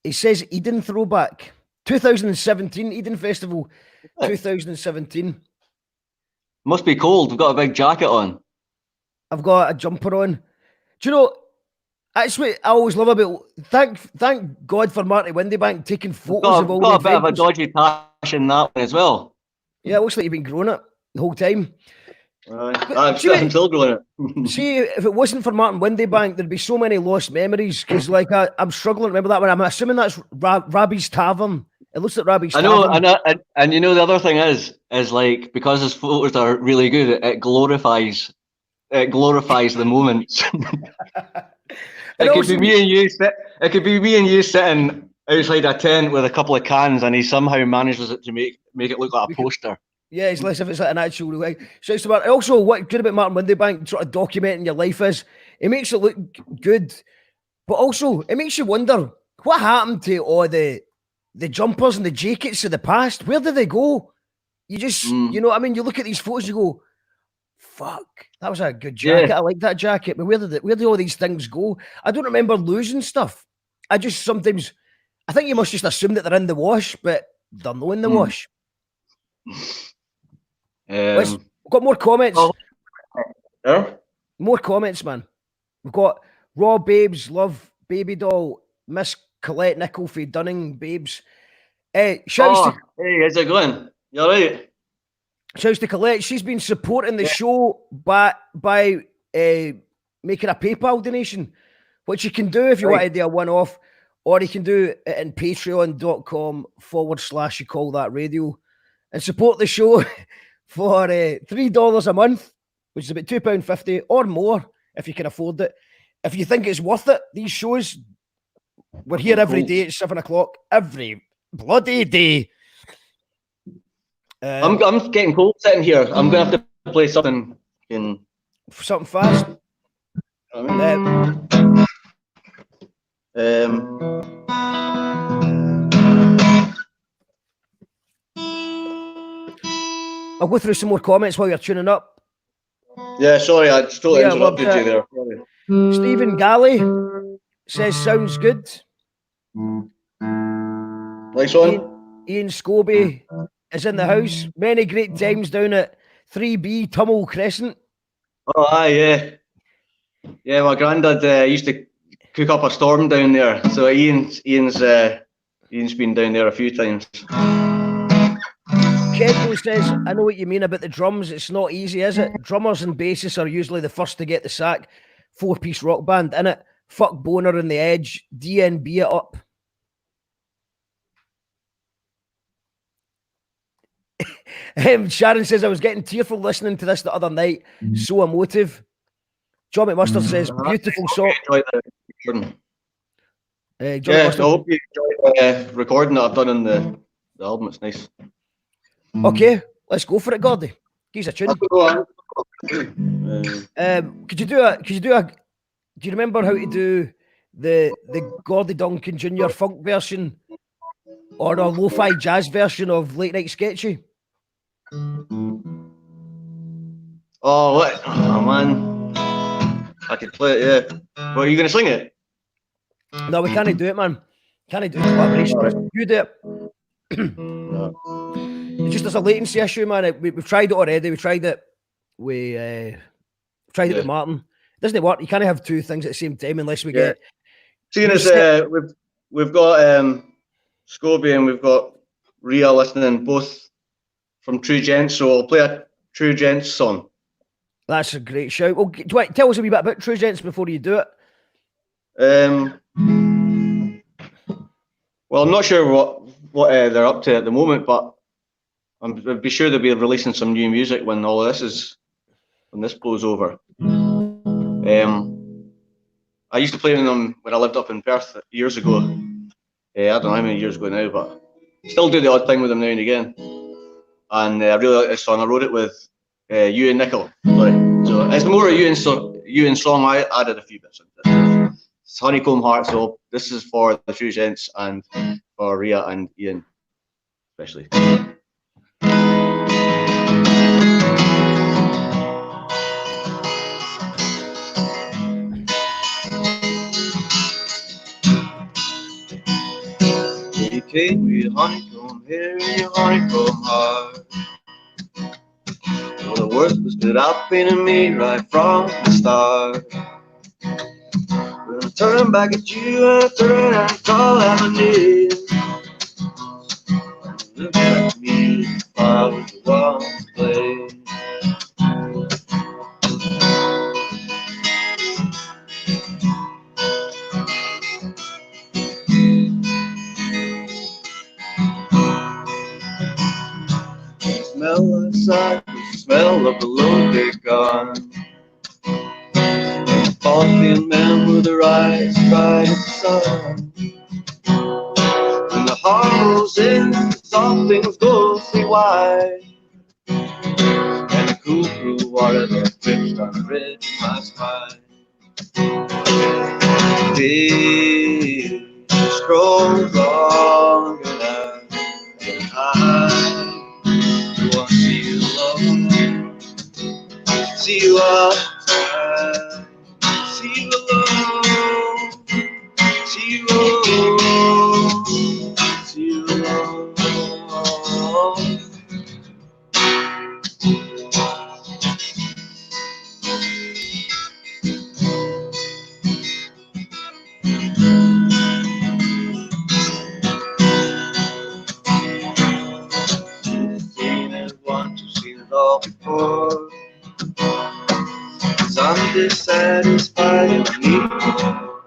He says Eden Throwback. 2017, Eden Festival, 2017. Must be cold. We've got a big jacket on. I've got a jumper on. Do you know, that's what I always love about. Thank God for Marty Windybank taking photos of all the got a bit of a events. dodgy patch in that one as well. Yeah, it looks like you've been growing it the whole time. I'm still growing it. See, if it wasn't for Martin Windybank, there'd be so many lost memories. Because, like, I'm struggling to remember that one. I'm assuming that's Rabbi's Tavern. It looks like Rabbi's Tavern. I know, and you know the other thing is like, because his photos are really good, it glorifies the moments. It could be me and you sitting outside a tent with a couple of cans, and he somehow manages to make it look like a poster. Yeah, it's less if it's like an actual way. So it's about, also, what good about Martin Windybank sort of documenting your life is, it makes it look good, but also it makes you wonder what happened to all the jumpers and the jackets of the past. Where did they go? You just, you know what I mean? You look at these photos, you go, fuck, that was a good jacket. Yeah. I like that jacket. But where did all these things go? I don't remember losing stuff. I think you must just assume that they're in the wash, but they're not in the wash. We've got more comments. More comments, man. We've got Raw Babes, Love, Baby Doll, Miss Colette Nicol for Dunning, Babes. Hey, how's it going? You all right? Shouts to Colette. She's been supporting the show by making a PayPal donation, which you can do if you want to do a one-off, or you can do it in patreon.com/you call that radio and support the show for $3 a month, which is about £2.50 or more if you can afford it. If you think it's worth it, these shows, we're here every day at 7 o'clock, every bloody day. I'm getting cold sitting here. I'm gonna have to play something in something fast. I'll go through some more comments while you're tuning up. Yeah, sorry, I just totally interrupted you there. Sorry. Stephen Galley says sounds good. Nice one. Ian Scobie is in the house. Many great times down at 3B Tummel Crescent. Oh, aye, yeah. Yeah, my granddad used to cook up a storm down there. So Ian's been down there a few times. Kendall says, I know what you mean about the drums. It's not easy, is it? Drummers and bassists are usually the first to get the sack. 4-piece rock band, innit? Fuck Boner and the Edge. DNB it up. Sharon says, I was getting tearful listening to this the other night. So emotive. John McMustard says, beautiful song. I hope you enjoyed the recording that I've done on the album. It's nice. Okay, let's go for it, Gordy. Give us a tune. Could you do you remember how to do the Gordy Duncan Jr. funk version or a lo-fi jazz version of Late Night Sketchy? Oh, what? Oh, man. I could play it, yeah. Well, are you going to sing it? No, we can't do it, man. Can't do it. You do it. It's just there's a latency issue, man. We've tried it already. We tried it with Martin. It doesn't work. You can't have two things at the same time unless we get. Seeing as we've got Scobie and we've got Rhea listening, both from True Gents, so I'll play a True Gents song. That's a great shout. Well, tell us a wee bit about True Gents before you do it. Well, I'm not sure what they're up to at the moment, but I'll be sure they'll be releasing some new music when this blows over. I used to play with them when I lived up in Perth years ago. I don't know how many years ago now, but still do the odd thing with them now and again. And I really like this song. I wrote it with Ewan Nickel. So it's more a Ewan song. I added a few bits into it. It's Honeycomb Heart, so this is for the True Gents and for Rhea and Ian, especially. You came with honeycomb hair and your honeycomb heart. Well, the worst was that I've been in me right from the start. When I turn back at you and I turn and call out my name. Look at me, if I was the one to play. The smell outside was the smell of the load they're gone. Falling men with their eyes bright as the sun. When the heart rolls in, all things ghostly white. And the cool blue water that drips down the ridge of my spine. They scroll longer now, and I want to see you alone, see you outside. See you alone, see you alone, see you alone. You've seen it once, you've seen it all before. I'm dissatisfied and I need more.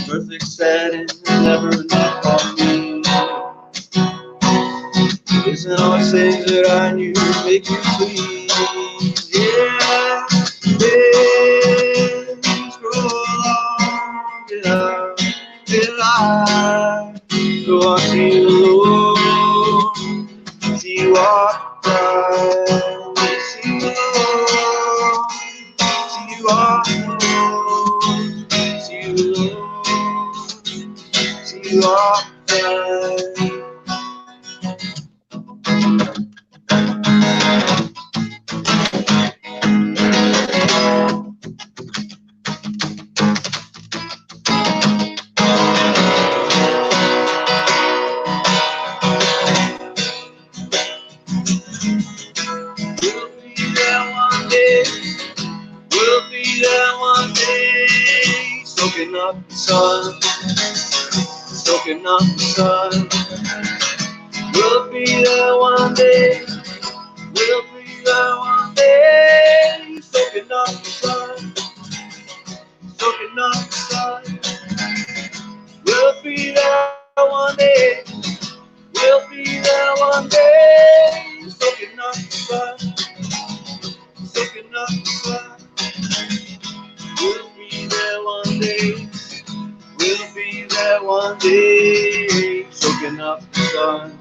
Perfect setting, never enough for me. Isn't all the things that I knew make you sweet? Yeah, things grow along and I go on see you alone. soaking up the sun, soaking up the sun. We'll be there one day, we'll be there one day, soaking up the sun, soaking up the sun. We'll be there one day, we'll be there one day, soaking up the sun, soaking up the sun. We'll be there one day, we'll be there one day, soaking up the sun,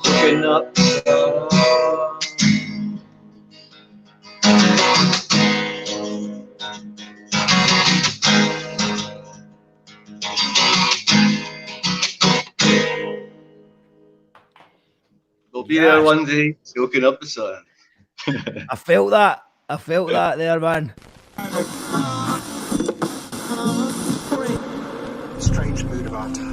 soaking up the sun. We'll be there one day, soaking up the sun. I felt that. I felt that there, man. Strange mood of our time.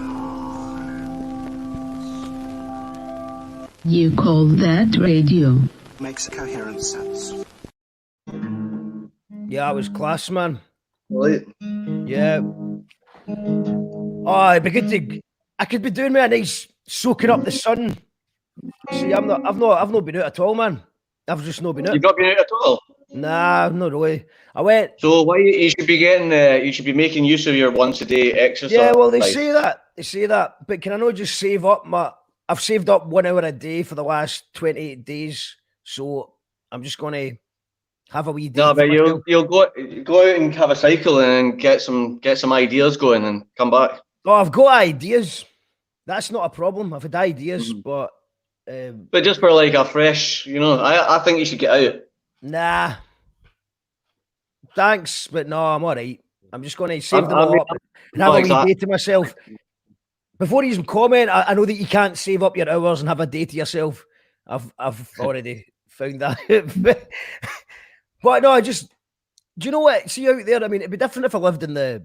You call that radio? Makes coherent sense. Yeah, it was class, man. Right. Yeah. Oh, it'd be good to. I could be doing me a nice soaking up the sun. See, I've not been out at all, man. I've just not been out. You've not been out at all? Nah, not really. I went. So why you should be getting? You should be making use of your once a day exercise. Yeah, well, they say that. They say that. But can I not just save up I've saved up 1 hour a day for the last 28 days. So I'm just gonna have a wee day. No, but myself. you'll go out and have a cycle and get some ideas going and come back. Oh, I've got ideas. That's not a problem. I've had ideas, but just for like a fresh, I think you should get out. nah. Thanks, but no, I'm all right. I'm just going to save them all up and have a wee day to myself. Before you even comment, I know that you can't save up your hours and have a day to yourself. I've already found that. But no, do you know what? See out there, I mean, it'd be different if I lived in the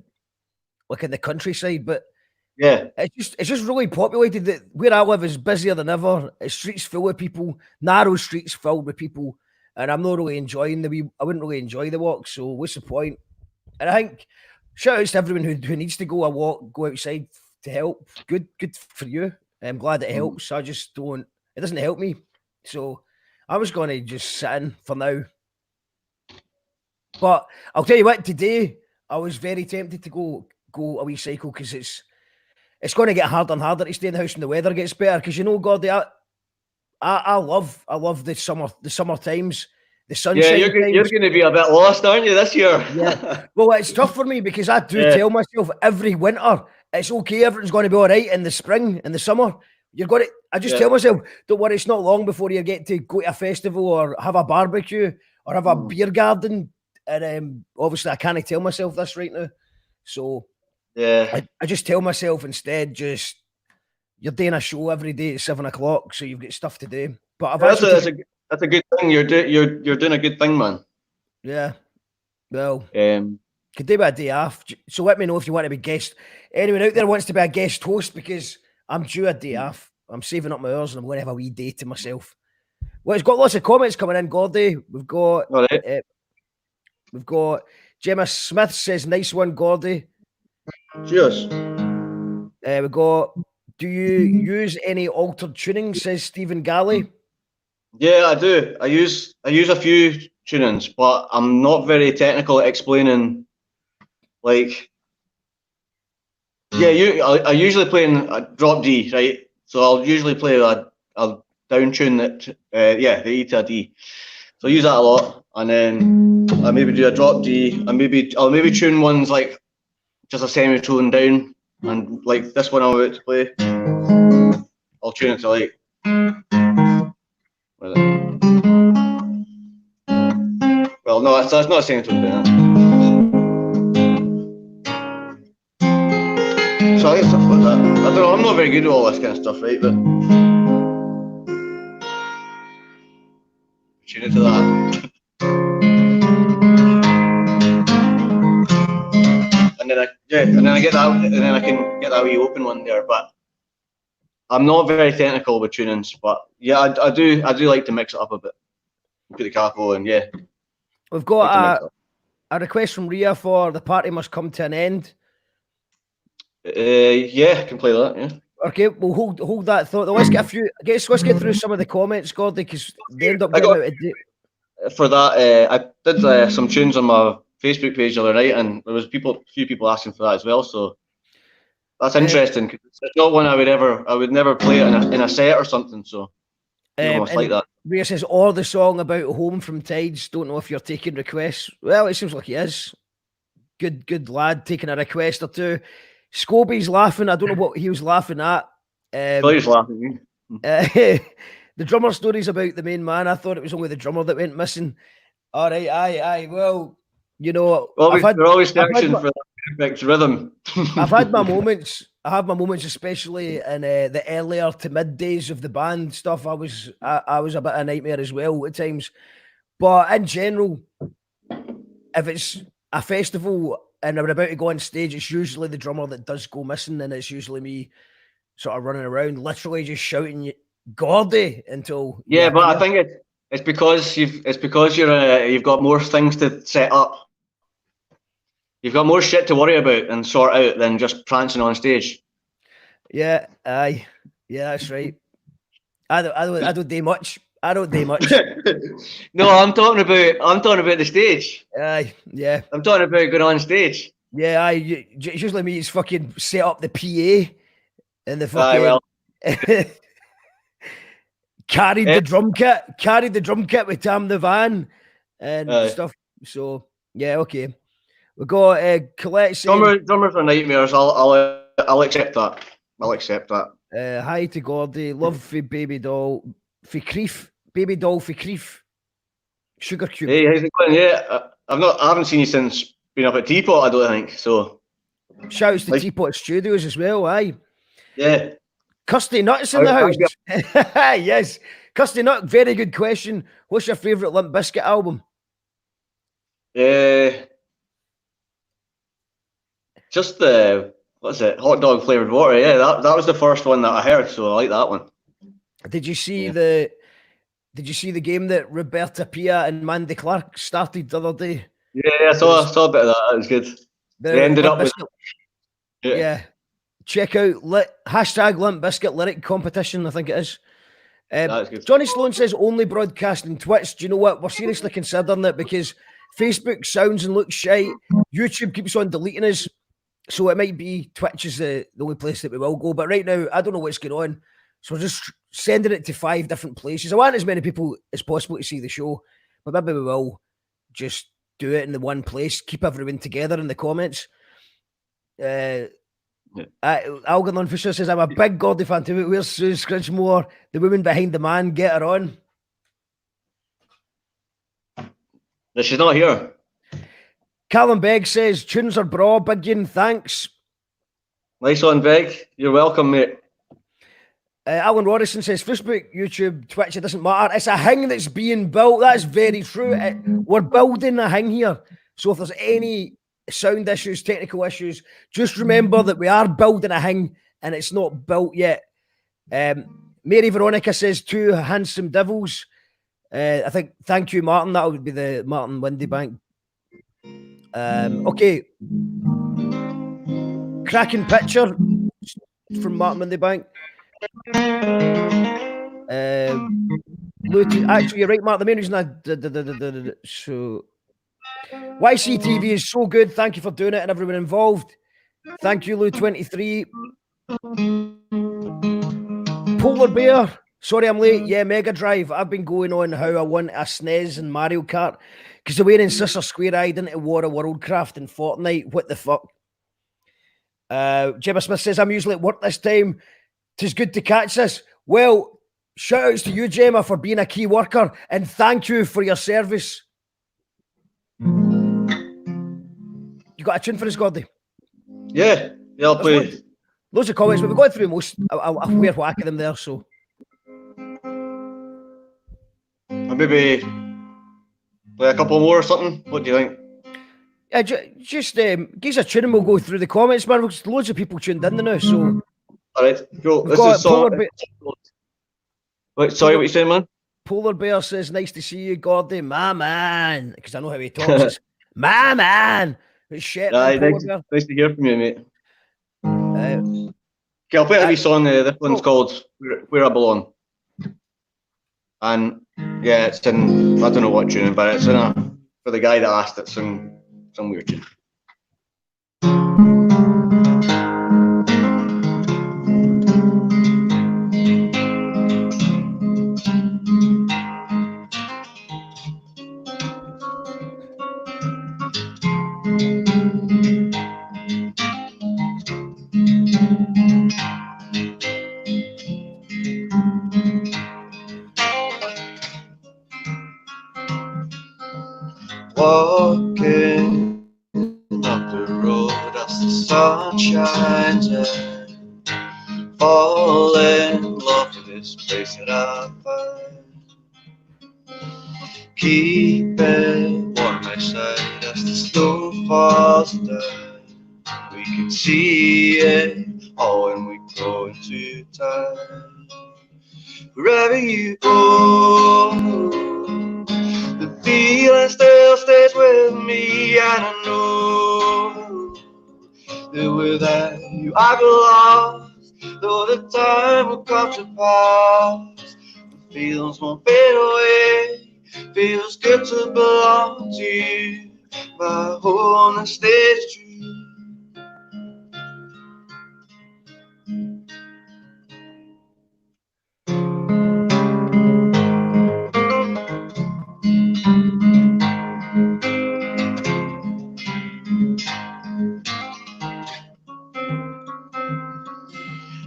countryside, but yeah, it's just really populated. That where I live is busier than ever. It's streets full of people, narrow streets filled with people, and I'm not really enjoying I wouldn't really enjoy the walk. So what's the point? And I think shout outs to everyone who needs to go a walk, go outside to help. Good for you. I'm glad it helps. I just don't. It doesn't help me. So I was going to just sit in for now. But I'll tell you what. Today I was very tempted to go a wee cycle because it's going to get harder and harder to stay in the house when the weather gets better. Because Gordy, I love the summer times, the sunshine. Yeah, you're going to be a bit lost, aren't you, this year? Yeah. Well, it's tough for me because I do tell myself every winter it's okay. Everything's going to be all right in the spring, in the summer. I just tell myself, don't worry, it's not long before you get to go to a festival or have a barbecue or have a beer garden. And obviously, I can't tell myself this right now. So yeah, I just tell myself instead, you're doing a show every day at 7 o'clock, so you've got stuff to do. But that's a good thing. You're doing a good thing, man. Yeah. Well, could do a day off. So let me know if you want to be guest. Anyone out there wants to be a guest host because I'm due a day off. I'm saving up my hours and I'm going to have a wee day to myself. Well, it's got lots of comments coming in, Gordy. We've got Gemma Smith says, "Nice one, Gordy." Cheers. We got, "Do you use any altered tuning?" says Stephen Galley. Yeah, I do. I use a few tunings, but I'm not very technical at explaining. Like, I usually play in a drop D, right? So I'll usually play a down tune that, the E to a D. So I use that a lot, and then I maybe do a drop D. I'll maybe tune ones like just a semitone down, and like this one I'm about to play, I'll tune it to like. Well, no, that's not a semitone down. So I get stuff like that. I don't know, I'm not very good at all this kind of stuff, right? But tune it to that. And then I get that, and then I can get that wee open one there. But I'm not very technical with tunings, but yeah, I do like to mix it up a bit. Put the capo and yeah. We've got a request from Rhea for The Party Must Come to an End. Yeah, I can play that, yeah. Okay, we'll hold that thought. Let's get a few. Let's get through some of the comments, Gordy, because they end up getting out of date. For that, I did some tunes on my Facebook page the other night, and there was a few people asking for that as well. So that's interesting. 'Cause it's not one I would never play it in a set or something. So almost like that. Rhea says, or the song about home from Tides. Don't know if you're taking requests. Well, it seems like he is. Good lad, taking a request or two. Scobie's laughing. I don't know what he was laughing at. He's laughing. The drummer stories about the main man. I thought it was only the drummer that went missing. All right, aye. Well, you know, we're always searching for that perfect rhythm. I've had my moments. I have my moments, especially in the earlier to mid days of the band stuff. I was a bit of a nightmare as well at times. But in general, if it's a festival and we're about to go on stage, it's usually the drummer that does go missing, and it's usually me sort of running around, literally just shouting Gordy until. Yeah, but I think it's because you've got more things to set up. You've got more shit to worry about and sort out than just prancing on stage. Yeah, aye, yeah, that's right. I don't do much. I don't do much. No, I'm talking about the stage. Aye, yeah. I'm talking about going on stage. Yeah, aye. It's usually me. It's fucking set up the PA and the fucking. Aye, well. carried the drum kit with Tam the van and stuff. So yeah, okay. We got Colette saying, drummers are nightmares. I'll accept that. I'll accept that. Hi to Gordy. Love for baby doll. For Creef. Baby doll for Creef. Sugar Cube. Hey, how's it going? Yeah, I haven't seen you since being up at Teapot, I don't think. So shouts to Teapot Studios as well, aye. Yeah. Custy Nuts in the house. Yes. Custy Nut, very good question. What's your favourite Limp Bizkit album? Just the hot dog flavoured water. Yeah, that was the first one that I heard, so I like that one. Did you see the game that Roberta Pia and Mandy Clark started the other day? Yeah, I saw a bit of that. It was good. They ended up with yeah. Check out hashtag Limp Bizkit lyric competition, I think it is. Johnny Sloan says only broadcasting Twitch. Do you know what? We're seriously considering it because Facebook sounds and looks shite. YouTube keeps on deleting us. So it might be Twitch is the only place that we will go. But right now, I don't know what's going on. So we're just sending it to 5 different places. I want as many people as possible to see the show. But maybe we will just do it in the one place. Keep everyone together in the comments. Algernon Fisher says, I'm a big Gordy fan too. Where's Sue Scridgemore? The woman behind the man. Get her on. She's not here. Callum Begg says, tunes are bra, big yin, thanks. Nice one, Begg. You're welcome, mate. Alan Rodison says, Facebook, YouTube, Twitch, it doesn't matter. It's a thing that's being built. That's very true. We're building a thing here. So if there's any sound issues, technical issues, just remember that we are building a thing and it's not built yet. Mary Veronica says, 2 handsome devils. I think, thank you, Martin. That would be the Martin Windybank. Okay. Cracking picture from Martin Windybank. Actually, you're right, Mark. The main reason so YCTV is so good. Thank you for doing it and everyone involved. Thank you, Lou23. Polar Bear. Sorry I'm late. Yeah, Mega Drive. I've been going on how I want a SNES and Mario Kart because the way in Sister square-eyed into War of Worldcraft and Fortnite. What the fuck? Gemma Smith says, I'm usually at work this time. 'Tis good to catch this. Well, shout outs to you, Gemma, for being a key worker and thank you for your service. You got a tune for us, Gordy? Yeah, I'll play. Loads of comments, but we're going through most. I'll wear whack of them there, so. Maybe play a couple more or something. What do you think? Yeah, just give us a tune and we'll go through the comments, man. There's loads of people tuned in now, so. All right, cool. This is song. Wait, sorry, what you saying, man? Polar Bear says, nice to see you, Gordy. My man. Because I know how he talks. My man. Shit, Aye, man, nice to hear from you, mate. polar Okay, I'll play a wee song. This one's called Where I Belong. And yeah, it's in, I don't know what tune, but it's in for the guy that asked it, some weird tune. Walking up the road as the sun shines in, fall in love with this place that I find. Keep it warm outside as the snow falls down. We can see it all when we go into time. Wherever you go, the feeling still stays with me, and I know that without you I'd be lost. Though the time will come to pass, the feelings won't fade away. Feels good to belong to you. My home stays true.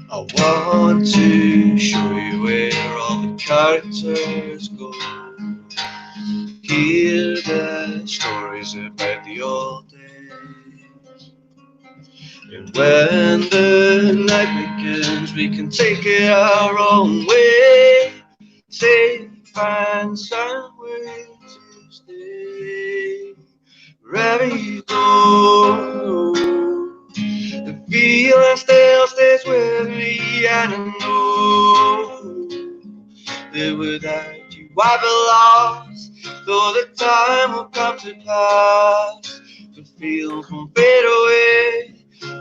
I want to show you where all the characters go. Hear the stories about the old days. And when the night begins, we can take it our own way. Safe and somewhere to stay. Wherever you go, the feeling still stays with me, and I know that without you I'd be lost. Though the time will come to pass, the feels won't fade away.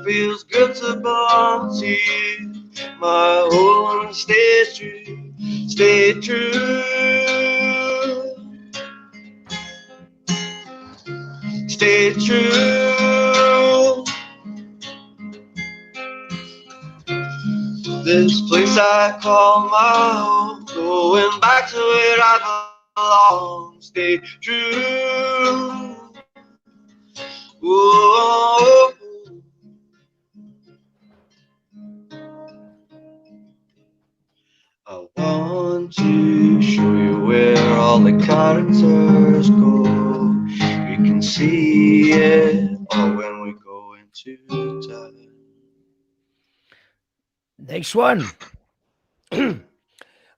Feels good to belong to you. My home stays true, stay true, stay true. This place I call my home, going back to where I belong. Stay true. Whoa. I want to show you where all the characters go. We can see it all when we go into time. Next one. I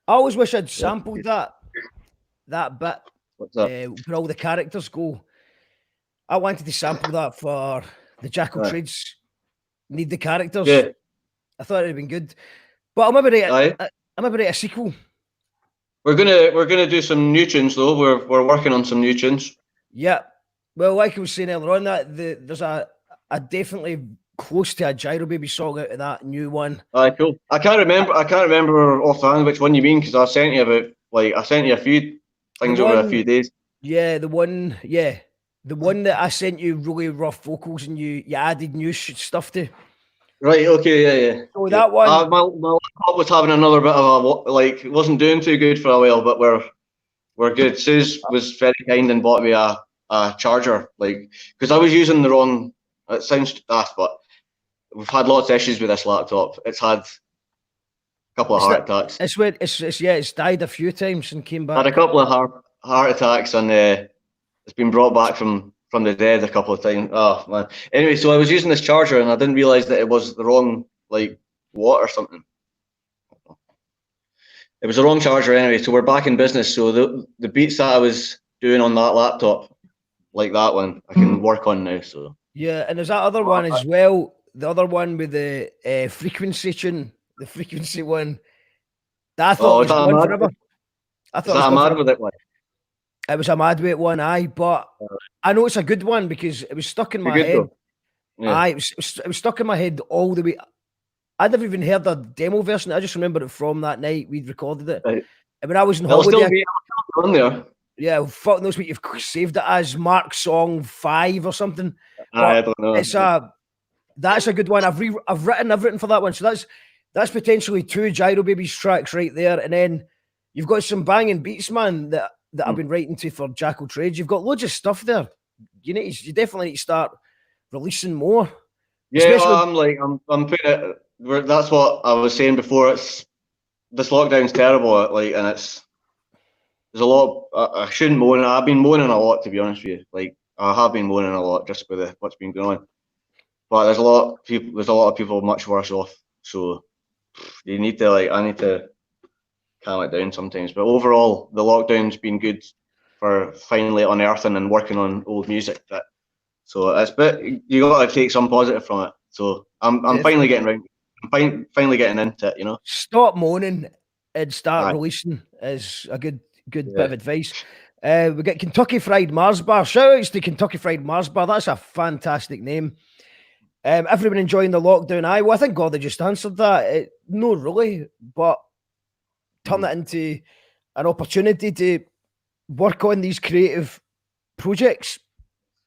always wish I'd sampled that bit. What's up? Where all the characters go. I wanted to sample that for the Jackal Trades. Need the characters. Yeah. I thought it'd have been good. But I'm maybe write a sequel. We're gonna do some new tunes though. We're working on some new tunes. Yeah. Well, like I was saying earlier on, there's a definitely close to a Girobabies song out of that new one. Aye, cool. I can't remember offhand which one you mean, because I sent you a few things over a few days. Yeah, the one that I sent you really rough vocals and you added new stuff to. Right. Okay. Yeah. So that one. My laptop was having another bit of it wasn't doing too good for a while, but we're good. Suze was very kind and bought me a charger, because I was using the wrong. It sounds daft, but we've had lots of issues with this laptop. It's had a couple of heart attacks. It's died a few times and came back. Had a couple of heart attacks, and it's been brought back from the dead a couple of times. Oh man. Anyway, so I was using this charger and I didn't realize that it was the wrong watt or something. It was the wrong charger anyway. So we're back in business. So the beats that I was doing on that laptop, like that one, I can work on now. So yeah, and there's that other one as well. The other one with the frequency tune, the frequency one. That I thought was gone forever. I thought I'm mad with it one. It was a madweight one, aye, but I know it's a good one because it was stuck in my good, head. though. Yeah. Aye, it was stuck in my head all the way. I'd never even heard the demo version. I just remember it from that night we'd recorded it. Right. And when I was in It'll holiday, still be on there. yeah, fuck knows what you've saved it as, Mark Song 5 or something. I don't know. That's a good one. I've written for that one. So that's potentially 2 Girobabies tracks right there. And then you've got some banging beats, man, that I've been writing to for Jackal Trades. You've got loads of stuff there. You definitely need to start releasing more. Yeah, I'm putting it. That's what I was saying before. This lockdown's terrible. And there's a lot. I shouldn't moan. I've been moaning a lot, to be honest with you. I have been moaning a lot just with what's been going on. But there's a lot of people much worse off. So you need to I need to calm it down sometimes. But overall, the lockdown's been good for finally unearthing and working on old music. So you got to take some positive from it. So I'm finally getting round. I'm finally getting into it. You know. Stop moaning and start releasing is a good bit of advice. We get Kentucky Fried Mars Bar. Shout outs to Kentucky Fried Mars Bar. That's a fantastic name. Everyone enjoying the lockdown? Well, I think Gordy just answered that. No, really, but turn it into an opportunity to work on these creative projects.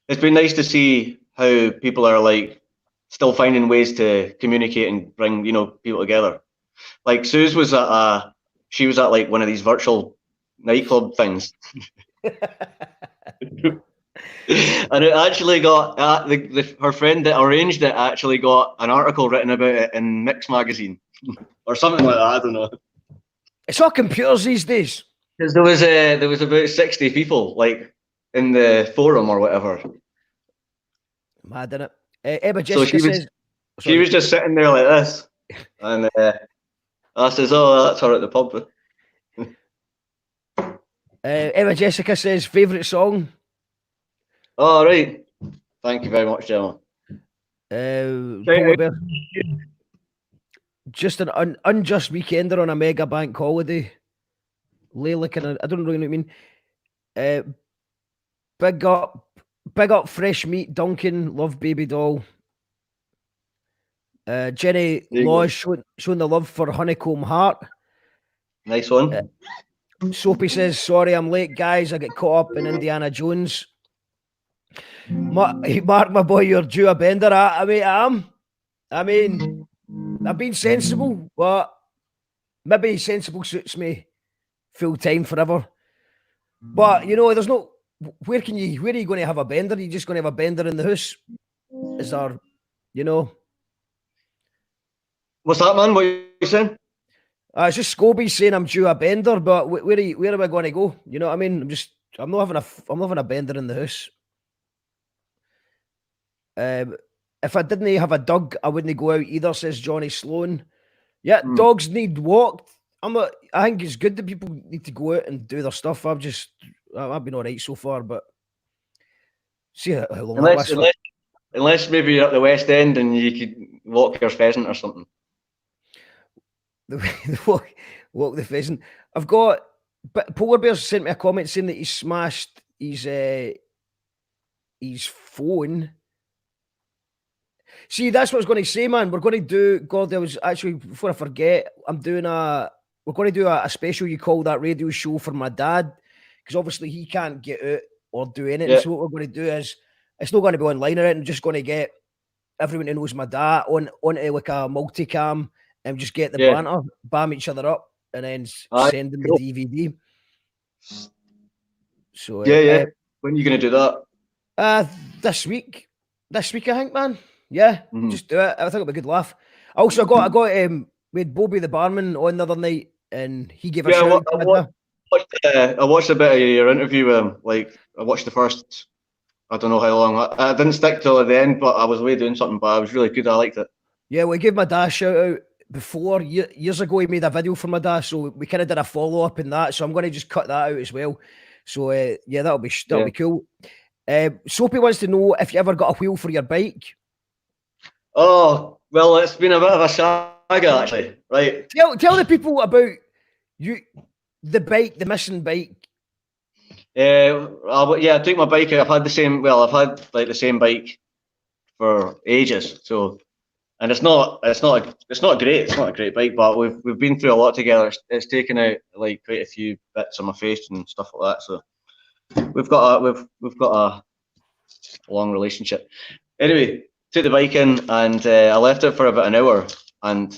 It's been nice to see how people are still finding ways to communicate and bring people together. Like Suze was at one of these virtual nightclub things. And it actually got her friend that arranged it actually got an article written about it in Mix magazine or something like that. I don't know. It's all computers these days. Because there was about 60 people in the forum or whatever. Mad, innit? Emma Jessica she was just sitting there like this, and I says, "Oh, that's her at the pub." Emma Jessica says, favourite song? Oh, right. Thank you very much, Gemma. Just an unjust weekender on a mega bank holiday. I don't really know what I mean. Big up Fresh Meat, Duncan, love Baby Doll. Jenny Laws showing the love for Honeycomb Heart. Nice one. Soapy says, sorry I'm late, guys. I get caught up in Indiana Jones. Mark, my boy, you're due a bender. I am. I mean, I've been sensible, but maybe sensible suits me full time forever. But there's no. Where are you going to have a bender? Are you just going to have a bender in the house? Is there, What's that, man? What are you saying? It's just Scobie saying I'm due a bender, but where am I going to go? You know what I mean? I'm not having a bender in the house. If I didn't have a dog, I wouldn't go out either, says Johnny Sloan. Yeah, dogs need walked. I think it's good that people need to go out and do their stuff. I've been all right so far, but see how long unless maybe you're at the West End and you could walk your pheasant or something. Walk the pheasant. I've got Polar Bears sent me a comment saying that he smashed his phone. See, that's what I was going to say, man. We're going to do, Gordy, before I forget, we're going to do a special You Call That Radio show for my dad, because obviously he can't get out or do anything. Yeah. So what we're going to do is, it's not going to be online or anything, I'm just going to get everyone who knows my dad onto a multicam and just get the banter, bam each other up, and then send them the DVD. So yeah. When are you going to do that? This week, I think, man. Yeah, just do it. I think it'll be a good laugh. Also, I got we had Bobby the barman on the other night, and he gave a shout. I watched a bit of your interview with him. I watched the first, I don't know how long. I didn't stick till the end, but I was away doing something. But it was really good. I liked it. Yeah, we gave my dad a shout out before. Years ago, he made a video for my dad, so we kind of did a follow up in that. So I'm going to just cut that out as well. So that'll be cool. Soapy wants to know if you ever got a wheel for your bike. Oh, well, it's been a bit of a saga, actually. Right. Tell the people about the missing bike. Yeah, I took my bike out. I've had the same bike for ages. So, and it's not a great bike, but we've been through a lot together. It's taken out like quite a few bits on my face and stuff like that. So we've got a long relationship. Anyway, took the bike in and I left it for about an hour, and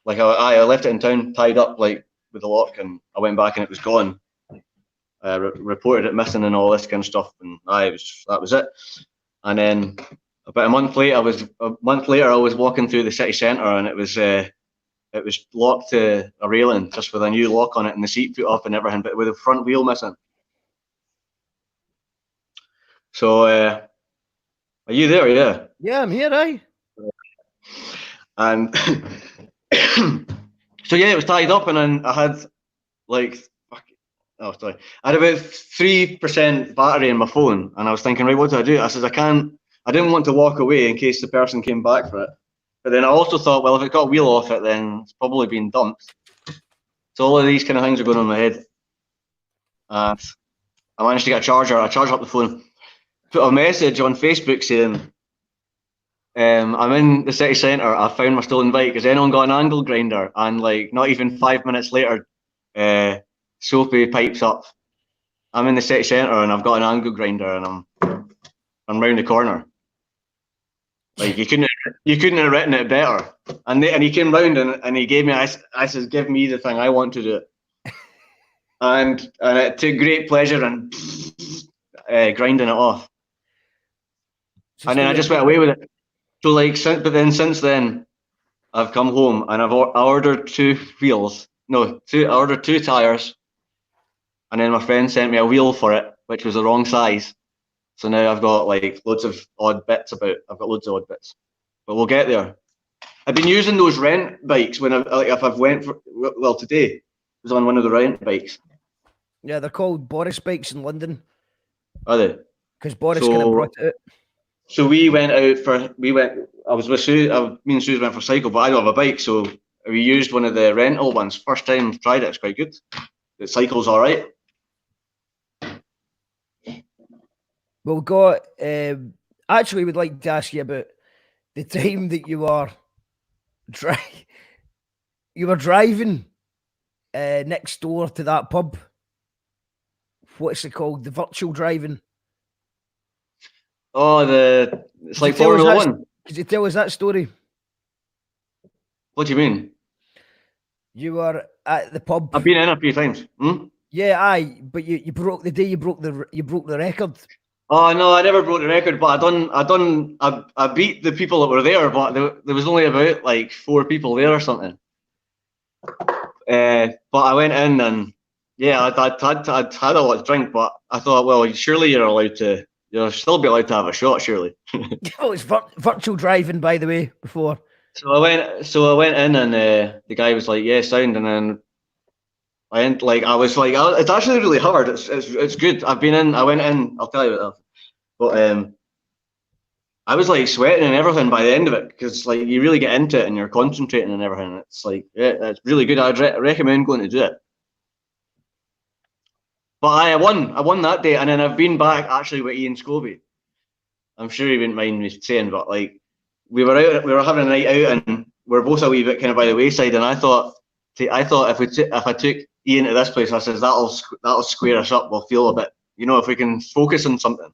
like I left it in town tied up like with a lock, and I went back and it was gone. Reported it missing and all this kind of stuff, and that was it. And then about a month later, I was walking through the city centre, and it was locked to a railing just with a new lock on it and the seat put up and everything, but with the front wheel missing. So, are you there? Yeah. Yeah, I'm here, aye. And so yeah, it was tied up, and then I had like. Oh, sorry. I had about 3% battery in my phone, and I was thinking, right, what do I do? I said, I didn't want to walk away in case the person came back for it. But then I also thought, well, if it got a wheel off it, then it's probably been dumped. So all of these kind of things are going on in my head. I managed to get a charger. I charged up the phone, put a message on Facebook saying, I'm in the city centre. I found my stolen bike. Has anyone got an angle grinder? And like, not even 5 minutes later, Sophie pipes up. I'm in the city centre and I've got an angle grinder and I'm round the corner. Like you couldn't have written it better. And he came round and he gave me. I said, give me the thing. I want to do it. And it took great pleasure and grinding it off. And then I just went away with it. So like, since then, I've come home and I ordered two tires. And then my friend sent me a wheel for it, which was the wrong size. So now I've got like loads of odd bits about. I've got loads of odd bits, but we'll get there. I've been using those rent bikes when if I've went for, well, today I was on one of the rent bikes. Yeah, they're called Boris bikes in London. Are they? Because Boris kind of brought it out. So I was with Sue. Me and Sue went for cycle, but I don't have a bike, so we used one of the rental ones. First time tried it, it's quite good. The cycle's all right. Well, got actually would like to ask you about the time that you were driving next door to that pub. What's it called? The virtual driving. Oh, it's like Formula One. Could you tell us that story? What do you mean? You were at the pub. I've been in a few times. Yeah, aye, but you broke the record. Oh no, I never broke the record, but I beat the people that were there, but there was only about like 4 people there or something. But I went in and yeah, I'd had a lot to drink, but I thought, well, surely you'll still be allowed to have a shot, surely. Oh, it's virtual driving, by the way. Before. So I went in and the guy was like, yeah, sound, and then I was like, it's actually really hard. It's good. I went in. I'll tell you about that. But I was like sweating and everything by the end of it because like you really get into it and you're concentrating and everything. It's like it's really good. I'd recommend going to do it. But I won that day, and then I've been back actually with Ian Scobie. I'm sure he wouldn't mind me saying, but like we were having a night out and we're both a wee bit kind of by the wayside, and I thought if I took Ian to this place, I says that'll square us up. We'll feel a bit, if we can focus on something.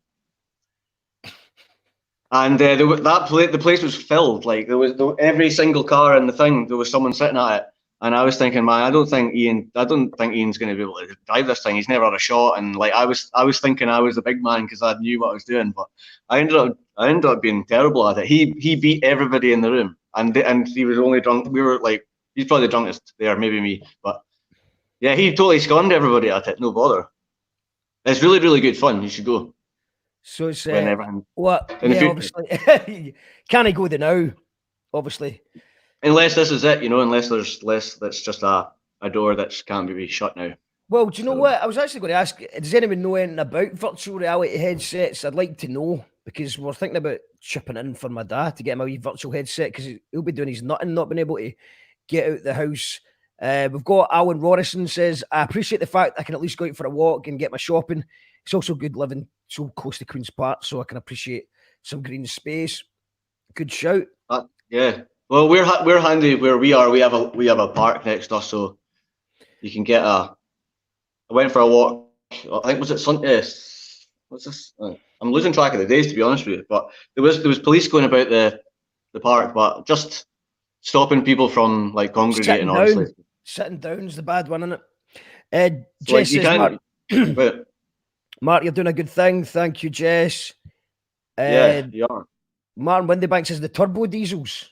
And the place was filled. Like there was every single car in the thing. There was someone sitting at it, and I was thinking, man, I don't think Ian's going to be able to drive this thing. He's never had a shot. And like I was thinking I was the big man because I knew what I was doing, but I ended up being terrible at it. He beat everybody in the room, and he was only drunk. We were like, he's probably the drunkest there, maybe me, but yeah, he totally scorned everybody at it. No bother. It's really, really good fun. You should go. So it's obviously can't go there now, obviously. Unless this is it, unless that's just a door that can't be shut now. Well, do you know what? I was actually going to ask, does anyone know anything about virtual reality headsets? I'd like to know, because we're thinking about chipping in for my dad to get him a wee virtual headset, because he'll be doing his nutting, not being able to get out the house We've got Alan Rorison says, I appreciate the fact I can at least go out for a walk and get my shopping. It's also good living so close to Queen's Park, so I can appreciate some green space. Good shout. Yeah. Well, we're handy where we are. We have a park next to us, so you can get I went for a walk. I think was it Sunday. What's this? I'm losing track of the days, to be honest with you. But there was police going about the park, but just stopping people from like congregating. Honestly, sitting down's the bad one, isn't it? So, Jess says, Mark, you're doing a good thing. Thank you, Jess. Yeah, you are. Martin Windybank says the turbo diesels.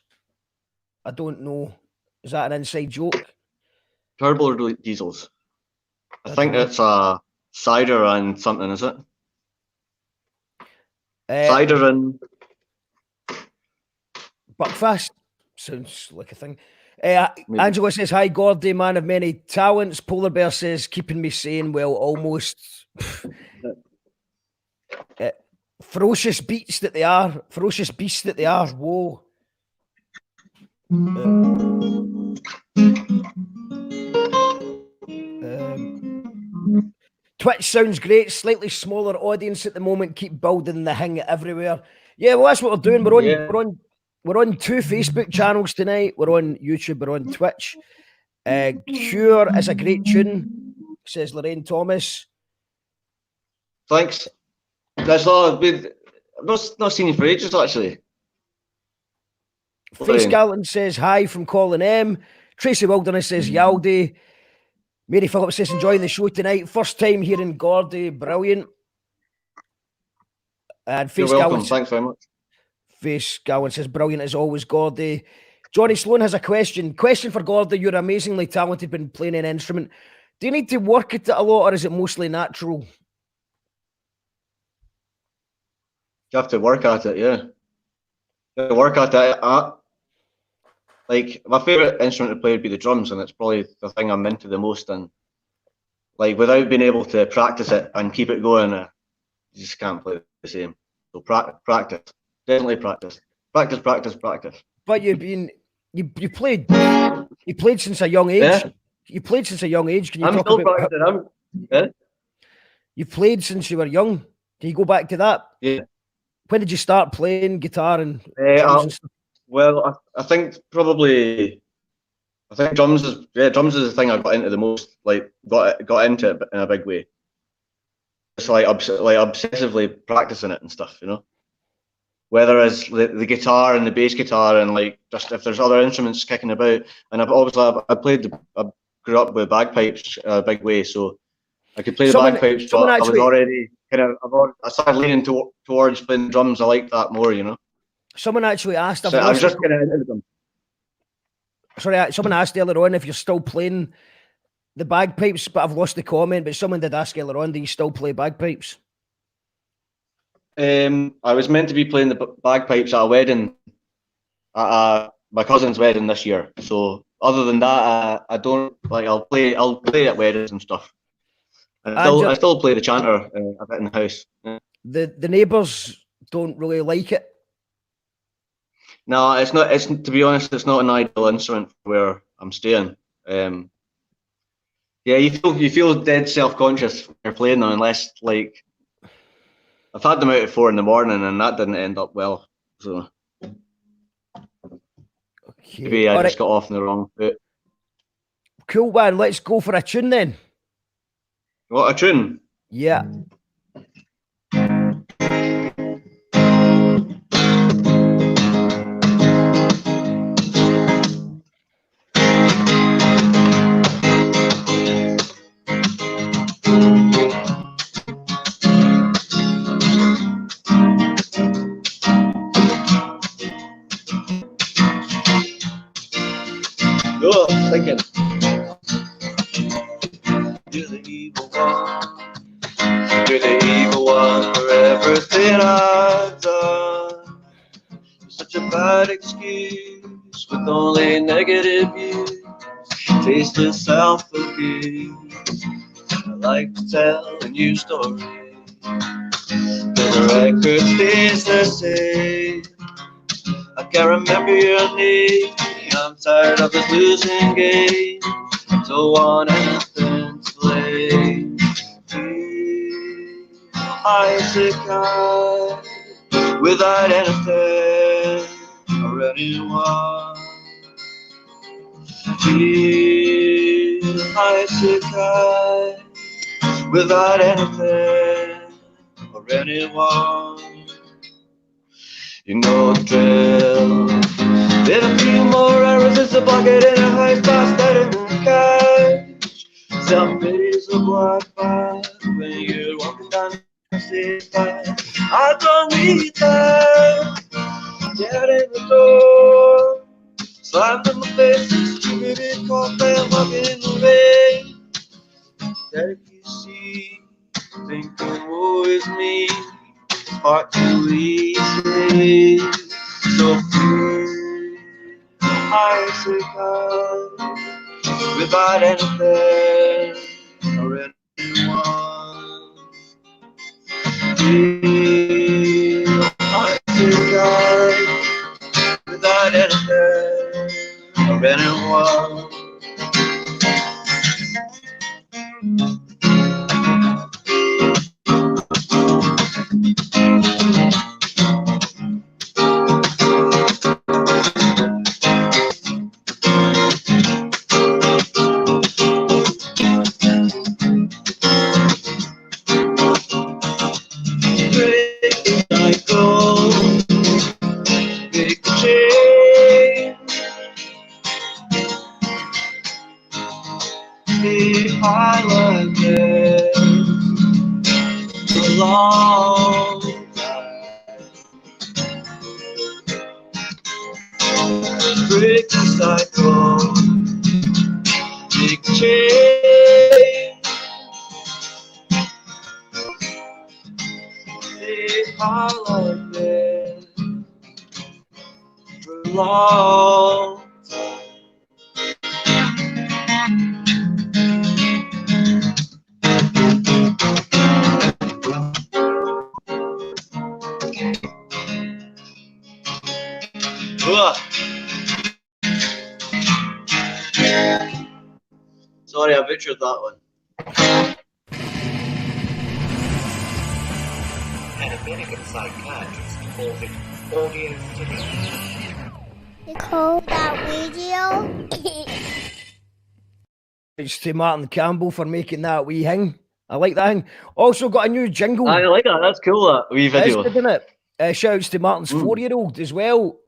I don't know. Is that an inside joke? Turbo diesels. I think it's a cider and something, is it? Cider and Buckfast. Sounds like a thing. Angela says, hi, Gordy, man of many talents. Polar Bear says, keeping me sane. Well, almost. Ferocious beasts that they are. Ferocious beasts that they are. Whoa. Twitch sounds great. Slightly smaller audience at the moment. Keep building the hang everywhere. Yeah, well, that's what we're doing. We're on 2 Facebook channels tonight. We're on YouTube. We're on Twitch. Cure is a great tune, says Lorraine Thomas. Thanks. That's all. I've not seen you for ages, actually. Face Galton says hi from Colin M. Tracy Wilderness says Yaldi. Mary Phillips says enjoying the show tonight. First time hearing Gordy, brilliant. And Face You're welcome. Galton, thanks very much. Face Galton says brilliant as always, Gordy. Johnny Sloan has a question. Question for Gordy. You're amazingly talented when playing an instrument. Do you need to work at it a lot, or is it mostly natural? You have to work at it, yeah. You have to work at it. Like, my favourite instrument to play would be the drums, and it's probably the thing I'm into the most. And like, without being able to practice it and keep it going, you just can't play the same. So practice, definitely practice. But you played since a young age. Yeah. You played since a young age. Can you I'm talk still about? practicing. You played since you were young. Can you go back to that? Yeah. When did you start playing guitar and drums and stuff? Well, I think drums is the thing I got into the most. Like, got into it in a big way. It's like obsessively practicing it and stuff, you know. Whether it's the guitar and the bass guitar and like just if there's other instruments kicking about. And I grew up with bagpipes in a big way, so I could play the bagpipes. But I was already I started leaning towards playing drums. I like that more, you know. Someone actually asked. I was just getting into them. Sorry, someone asked earlier on if you're still playing the bagpipes, but I've lost the comment. But someone did ask earlier on, do you still play bagpipes? I was meant to be playing the bagpipes at a wedding, at my cousin's wedding this year. So other than that, I don't like. I'll play at weddings and stuff. And I still play the chanter a bit in the house. Yeah. The neighbours don't really like it. No, it's not. It's, to be honest, it's not an ideal instrument where I'm staying. Yeah, you feel dead self-conscious when you're playing them, unless like I've had them out at 4 a.m, and that didn't end up well. So maybe I just got off in the wrong foot. Cool, man. Let's go for a tune then. What, a tune? Yeah. Thinking. You're the evil one for everything I've done. You're such a bad excuse with only negative views. Tasteless self-abuse. I like to tell a new story. The record stays the same. I can't remember your name. I'm tired of this losing game. Don't want anything to play. I sit high without anything or anyone. I sit high without anything or anyone. You know the drill. Did a few more errors, it's a bucket in a high fast out in the couch. Somebody's a black man when you're walking down the street. I don't need that. Get in the door. Slammed in my face, stupid cough and walking in the rain. There you see, thinking woe is me. Hard to easy, so free. I sit high without anything or anyone. I sit high without anything or anyone. Break the cycle, big change. Stay high like this for a long time. Sorry, I butchered that one. An American psychiatrist called it audio video. You call that video? It's to Martin Campbell for making that wee hing. I like that hing. Also got a new jingle. I like that. That's cool. That wee video. Isn't it? Shouts to Martin's 4-year-old as well,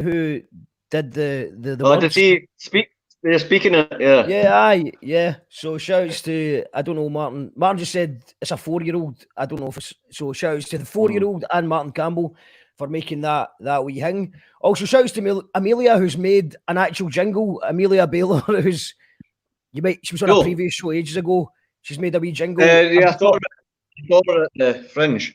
who did the Oh, words. did he speak? They're speaking it. Yeah. Yeah, aye, yeah. So shouts to, I don't know, Martin. Martin just said it's a 4-year-old. I don't know if it's, so shouts to the 4-year-old and Martin Campbell for making that wee hing. Also shouts to Amelia, who's made an actual jingle. Amelia Baylor, who's she was on a previous show ages ago. She's made a wee jingle. Yeah, I thought at the Fringe.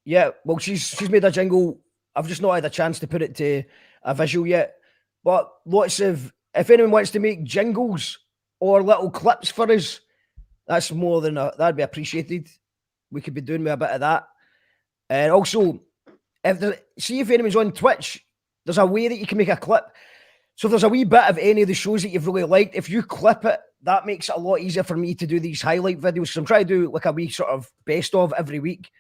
Yeah, well, she's made a jingle. I've just not had a chance to put it to a visual yet. But lots of, if anyone wants to make jingles or little clips for us, that's more than that'd be appreciated. We could be doing with a bit of that. And also, if anyone's on Twitch, there's a way that you can make a clip. So if there's a wee bit of any of the shows that you've really liked, if you clip it, that makes it a lot easier for me to do these highlight videos. So I'm trying to do like a wee sort of best of every week.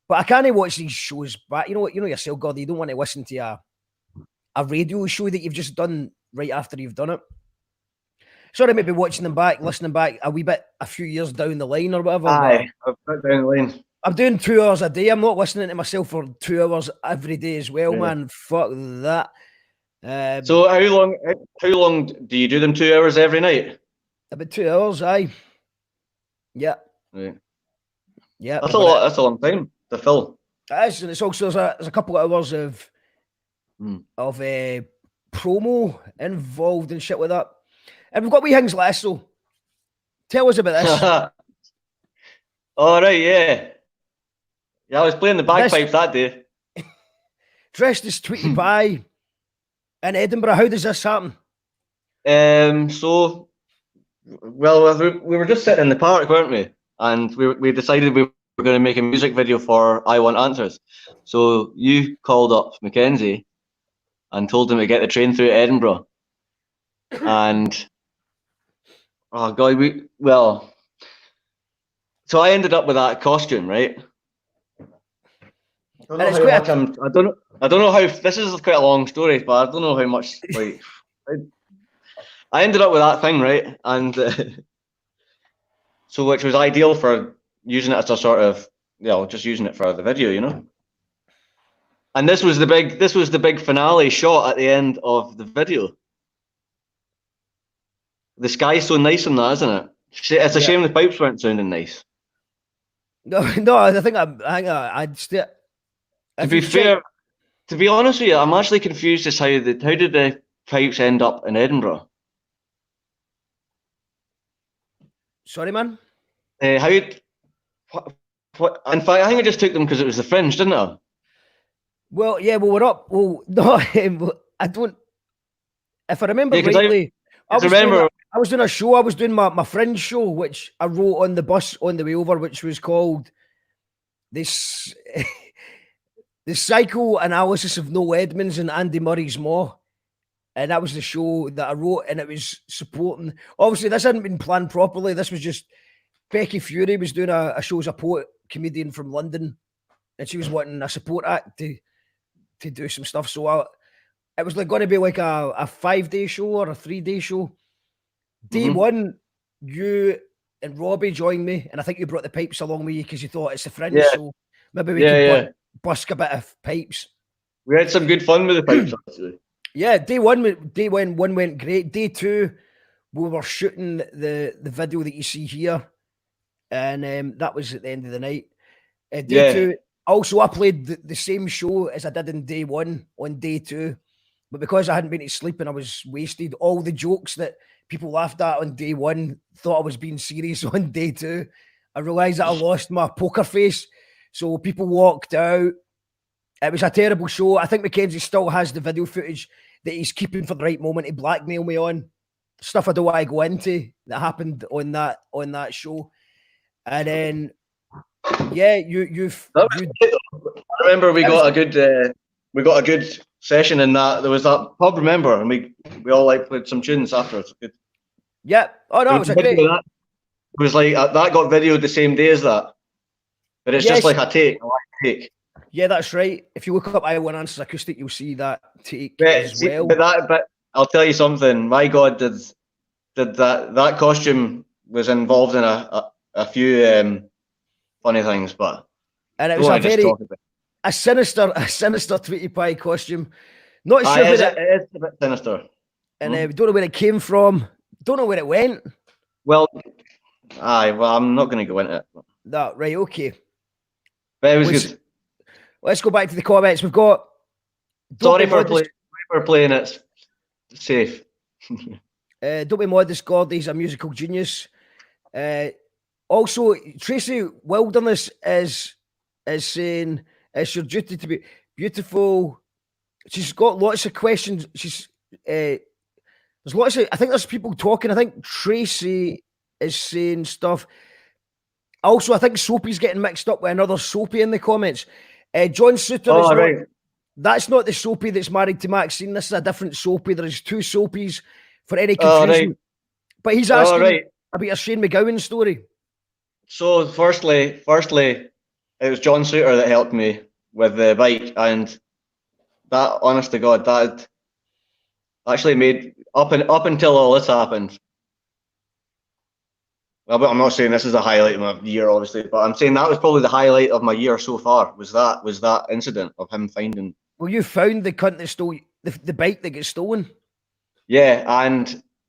But I can't watch these shows back. You know yourself, Gordy, you don't want to listen to a radio show that you've just done right after you've done it. Sorry, maybe watching them back, listening back a few years down the line or whatever. Aye, I've put down the line. I'm doing 2 hours a day. I'm not listening to myself for 2 hours every day as well, man. Fuck that. So how long do you do them? 2 hours every night? About 2 hours, aye. Yeah. Right. Yeah. That's a lot. That's a long time to fill. It is, and it's also there's a couple of hours of promo involved and shit like that. And we've got wee things less, so tell us about this. All right, yeah. Yeah, I was playing the bagpipes that day. Dressed as Tweety Pie in Edinburgh. How does this happen? So, well, we were just sitting in the park, weren't we? And we decided we were going to make a music video for I Want Answers. So you called up Mackenzie and told him to get the train through Edinburgh. And Oh God, so I ended up with that costume, right? I don't know And it's how quite much I don't know how, this is quite a long story, but I don't know how much, like, I ended up with that thing, right? And so, which was ideal for using it as a sort of, just using it for the video, you know? And this was the big finale shot at the end of the video. The sky's so nice in that, isn't it? It's a shame the pipes weren't sounding nice. No, I think I'd stay. To be fair, to be honest with you, I'm actually confused as how did the pipes end up in Edinburgh? Sorry, man. What? In fact, I think I just took them because it was the Fringe, didn't I? Well, yeah, well, we're up. Well, no, I don't. If I remember rightly, I was doing a show. I was doing my Fringe show, which I wrote on the bus on the way over, which was called this. The psychoanalysis of Noel Edmonds and Andy Murray's Maw. And that was the show that I wrote, and it was supporting. Obviously, this hadn't been planned properly. This was just Becky Fury was doing a show as a poet comedian from London, and she was wanting a support act to do some stuff. So it was like going to be like a 5-day show or a 3-day show. Day one, you and Robbie joined me, and I think you brought the pipes along with you because you thought it's the Fringe, so maybe we could busk a bit of pipes. We had some good fun with the pipes, actually. Yeah, day one went great. Day two, we were shooting the video that you see here, and that was at the end of the night. Day two, also I played the same show as I did in day one on day two, but because I hadn't been to sleep and I was wasted, all the jokes that people laughed at on day one thought I was being serious on day two. I realised that I lost my poker face, so people walked out. It was a terrible show. I think Mackenzie still has the video footage that he's keeping for the right moment to blackmail me on. Stuff I don't want to go into that happened on that show. And then, I remember we got a good session in that. There was that pub, remember, and we all played some tunes after. It's good. Yeah. Oh no, it was a great. It was like that got videoed the same day as that, but it's just like a take. Yeah, that's right. If you look up I Want Answers Acoustic, you'll see that take as well. But I'll tell you something. My God, did that costume was involved in a few funny things, but and it was a sinister Tweety Pie costume. Not sure it is a bit sinister, and we don't know where it came from. Don't know where it went. Well, I'm not going to go into it. No, right, okay. But it was good. Let's go back to the comments. We've got. Sorry for playing it safe. Don't be modest, Gordy's a musical genius. Also, Tracy Wilderness is saying it's your duty to be beautiful. She's got lots of questions. There's lots of. I think there's people talking. I think Tracy is saying stuff. Also, I think Soapy's getting mixed up with another Soapy in the comments. John Suter that's not the Soapy that's married to Maxine. This is a different Soapy. There's two Soapies for any confusion. Right. But he's asking about your Shane McGowan story. So firstly, it was John Suter that helped me with the bike, and that, honest to God, that actually made up until all this happened. Well, I'm not saying this is the highlight of my year, obviously, but I'm saying that was probably the highlight of my year so far. Was that incident of him finding? Well, you found the cunt that stole the bike that got stolen. Yeah,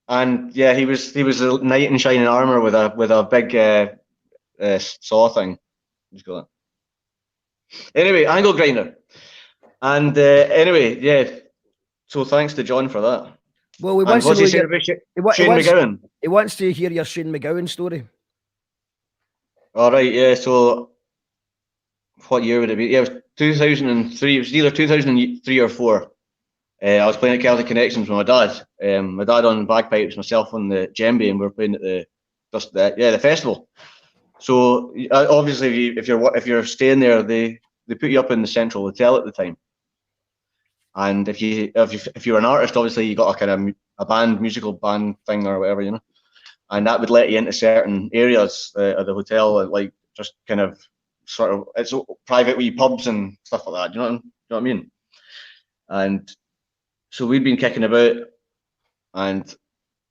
and yeah, he was a knight in shining armor with a big saw thing. Just got that. Anyway, angle grinder, and anyway, yeah. So thanks to John for that. Well, we want to know Shane McGowan. He wants to hear your Shane McGowan story. All right, yeah. So, what year would it be? Yeah, it was 2003. It was either 2003 or 4. I was playing at Celtic Connections with my dad. My dad on bagpipes, myself on the djembe, and we were playing at the festival. So obviously, if you're staying there, they put you up in the Central Hotel at the time. And if you're an artist, obviously you got a kind of a musical band thing or whatever, you know. and that would let you into certain areas of the hotel, like just kind of sort of it's private wee pubs and stuff like that. Do you know what I mean? And so we'd been kicking about, and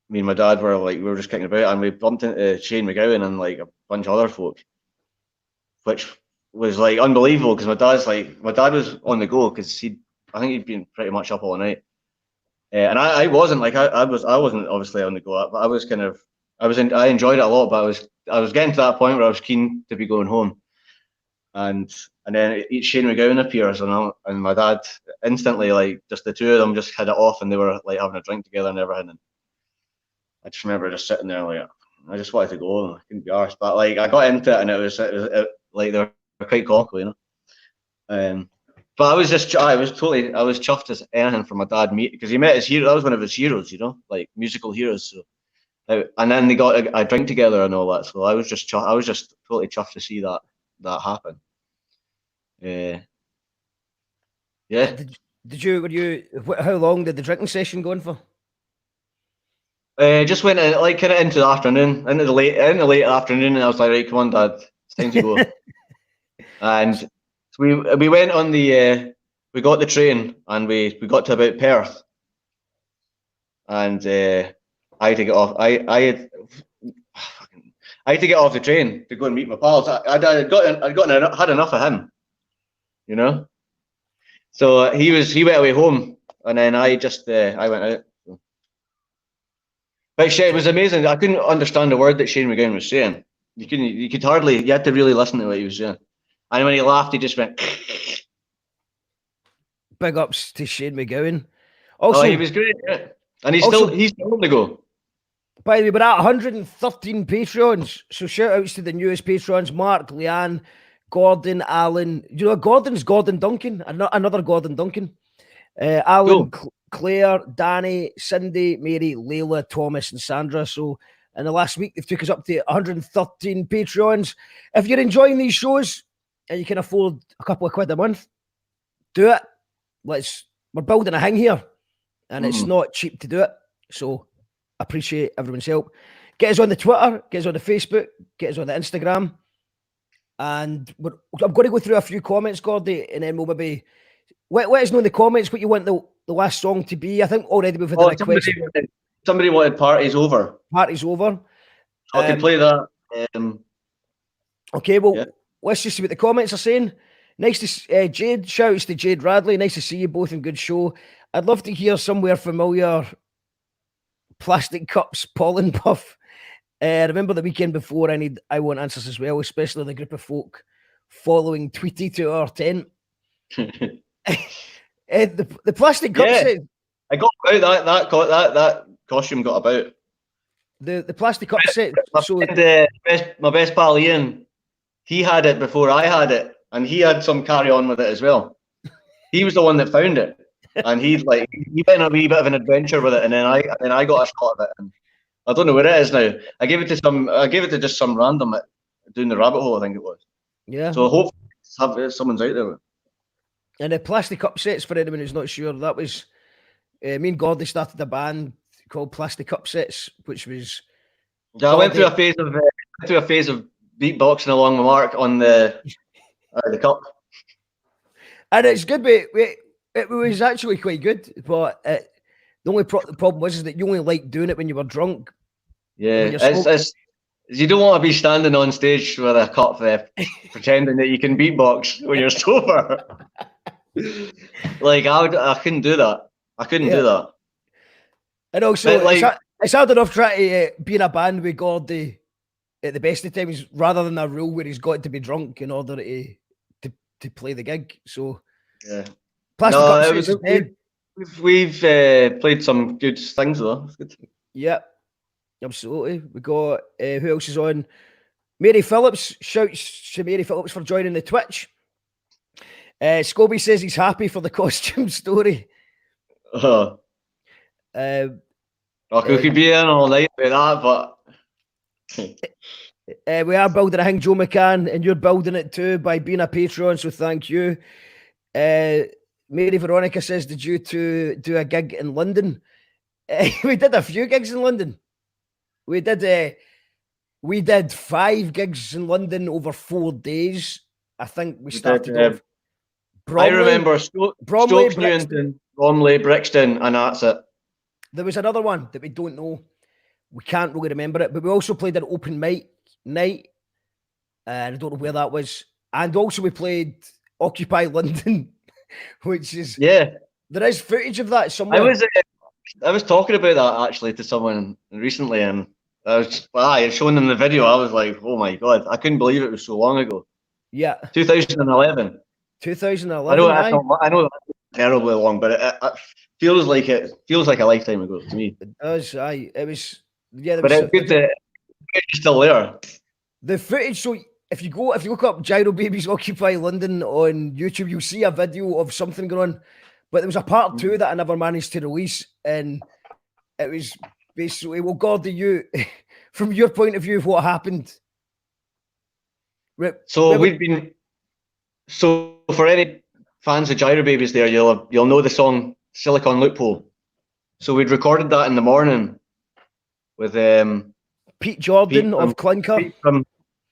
me and my dad we were just kicking about, and we bumped into Shane McGowan and like a bunch of other folk, which was like unbelievable because my dad was on the go because I think he'd been pretty much up all night, and I wasn't I wasn't obviously on the go, but I enjoyed it a lot, but I was getting to that point where I was keen to be going home, and then Shane McGowan appears, and my dad instantly, like, just the two of them just had it off, and they were like having a drink together and everything. And I just remember just sitting there like I just wanted to go, and I couldn't be arsed. But like I got into it, and it was like they were quite comical, you know. But I was chuffed as anything for my dad because he met his hero. That was one of his heroes, you know, like musical heroes. So, and then they got a drink together and all that. So I was just totally chuffed to see that happen. Yeah. How long did the drinking session go on for? Just went like kind of into the afternoon, into the late afternoon, and I was like, right, come on, Dad, it's time to go. And so we went on we got the train, and we got to about Perth, and I had to get off. I had to get off the train to go and meet my pals. I'd had enough of him, you know. So he went away home, and then I went out. But it was amazing. I couldn't understand a word that Shane McGowan was saying. You had to really listen to what he was saying. And when he laughed, he just went. Big ups to Shane McGowan. Also, he was great, yeah. And he's still on the go. By the way, we're at 113 Patreons, so shout outs to the newest Patrons: Mark, Leanne, Gordon, Alan. You know, Gordon's Gordon Duncan, another Gordon Duncan. Alan, cool. Claire, Danny, Cindy, Mary, Layla, Thomas, and Sandra. So in the last week, they've took us up to 113 Patreons. If you're enjoying these shows and you can afford a couple of quid a month, do it. We're building a thing here, and it's not cheap to do it. So appreciate everyone's help. Get us on the Twitter, get us on the Facebook, get us on the Instagram. And I'm going to go through a few comments, Gordy, and then we'll maybe let us know in the comments what you want the last song to be. I think already we've had a request. Somebody wanted Party's Over. Party's Over. I can play that. Okay, well, let's just see what the comments are saying. Nice to see Jade. Shouts to Jade Radley. Nice to see you both in good show. I'd love to hear somewhere familiar. Plastic Cups, Pollen Puff. Remember the weekend before, I want answers as well, especially the group of folk following Tweety to our tent. The plastic cup set. I got about that costume got about. The plastic cup set. My best pal Ian, he had it before I had it, and he had some carry on with it as well. He was the one that found it, and he went on a wee bit of an adventure with it, and then I got a shot of it, and I don't know where it is now. I gave it to just some random doing the rabbit hole, I think it was. Yeah. So hopefully someone's out there. And the plastic cup sets, for anyone who's not sure, that was me and Gordy started a band called Plastic Cup Sets, which was. Yeah, I went through a phase of beatboxing along the mark on the cup. And it's good, but it was actually quite good. But the only problem was that you only liked doing it when you were drunk. Yeah, you don't want to be standing on stage with a cup pretending that you can beatbox when you're sober. Like I couldn't do that. I couldn't do that. And also, it's hard enough trying to be in a band with Gordy at the best of times, rather than a rule where he's got to be drunk in order to play the gig. So yeah, we've played some good things though. It's good. Yeah, absolutely. We got who else is on? Mary Phillips. Shouts to Mary Phillips for joining the Twitch. Scobie says he's happy for the costume story. I could be in all night with that, but we are building a thing, Joe McCann, and you're building it too by being a patron, so thank you. Mary Veronica says, did you two do a gig in London? We did a few gigs in London. We did 5 gigs in London over 4 days. I think we started off. I remember Bromley, Stokes, Newington, Bromley, Brixton, and that's it. There was another one that we don't know. We can't really remember it, but we also played an open mic night, and I don't know where that was. And also we played Occupy London, which is there is footage of that somewhere. I was talking about that actually to someone recently, and I had shown them the video. I was like, oh my god, I couldn't believe it was so long ago. Yeah, 2011. 2011. I know that's terribly long, but it feels like a lifetime ago to me. It does. It was. Yeah, but it's good that it's still there. The footage. So if you look up Girobabies Occupy London on YouTube, you'll see a video of something going on. But there was a part 2 that I never managed to release, and it was basically, well, Gordy, you, from your point of view, what happened? So for any fans of Girobabies there, you'll know the song Silicon Loophole. So we'd recorded that in the morning with Pete Jordan of Clinker.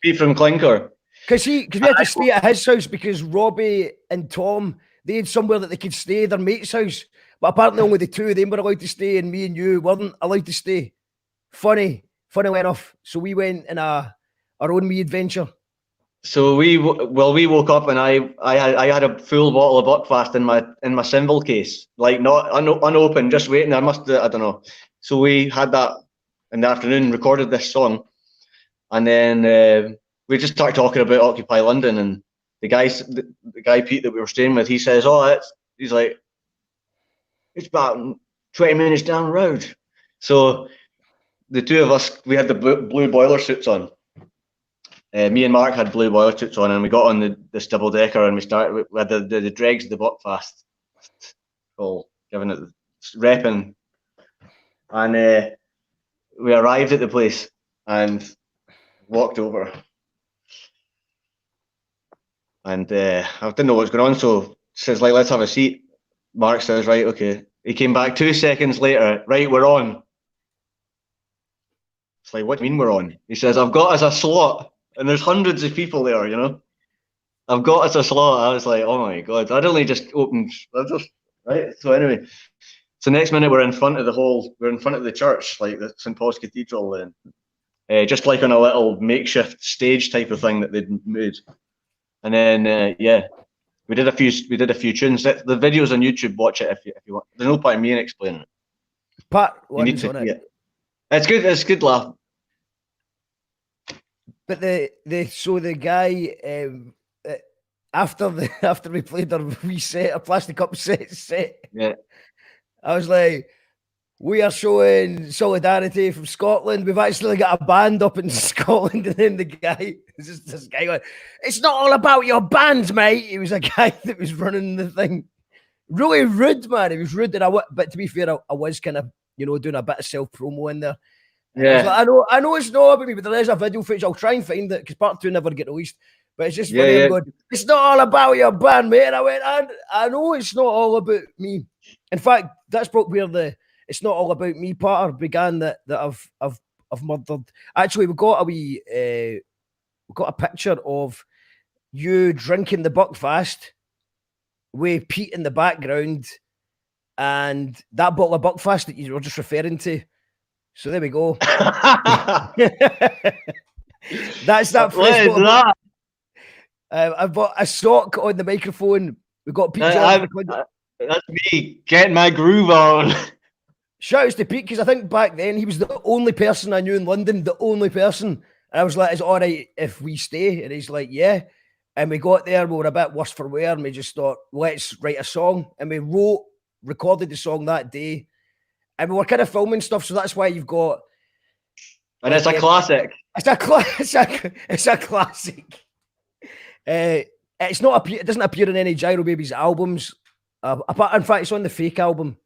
Pete from Clinker. Because we had to stay at his house because Robbie and Tom, they had somewhere that they could stay, their mate's house. But apparently only the 2 of them were allowed to stay, and me and you weren't allowed to stay. Funny enough. So we went in our own wee adventure. So we woke up and I had a full bottle of Buckfast in my cymbal case, like not unopened, just waiting. I don't know. So we had that in the afternoon, recorded this song, and then we just started talking about Occupy London, and the guy Pete that we were staying with, he says, he's like, it's about 20 minutes down the road. So the 2 of us, we had the blue boiler suits on. Me and Mark had blue boiler suits on, and we got on this double decker, and we started with the dregs of the Buckfast, all giving it repping, and we arrived at the place and walked over, and I didn't know what was going on, so says, like, let's have a seat. Mark says, right, okay. He came back 2 seconds later, right, we're on. It's like, what do you mean we're on? He says, I've got us a slot. And there's hundreds of people there, you know. I've got us a slot. I was like, oh my god! I'd only just opened. Right. So anyway, so next minute we're in front of the church, like the St. Paul's Cathedral, and just like on a little makeshift stage type of thing that they'd made. And then we did a few tunes. The video's on YouTube. Watch it if you want. There's no point in me explaining it. You need to see it. It's good. It's good laugh. But the guy after we played our reset, a plastic cup set. Yeah. I was like, we are showing solidarity from Scotland. We've actually got a band up in Scotland, and then the guy, this guy going, it's not all about your band, mate. He was a guy that was running the thing. Really rude, man. He was rude, but to be fair, I was kind of, doing a bit of self-promo in there. Yeah, I know it's not about me, but there is a video footage. I'll try and find it because part 2 never get released. But it's just funny. Going, it's not all about your band, mate. And I went, I know it's not all about me. In fact, that's probably where it's not all about me part began that I've murdered. Actually, we got a picture of you drinking the Buckfast with Pete in the background, and that bottle of Buckfast that you were just referring to. So there we go. That's that. I've got a sock on the microphone. We've got Pete. That's me getting my groove on. Shout outs to Pete, because I think back then he was the only person I knew in London, the only person. And I was like, is it all right if we stay? And he's like, yeah. And we got there, we were a bit worse for wear, and we just thought, let's write a song. And we recorded the song that day. And we were kind of filming stuff, so that's why you've got. And it's a classic. It's a classic. It doesn't appear in any Girobabies albums. In fact, it's on the fake album,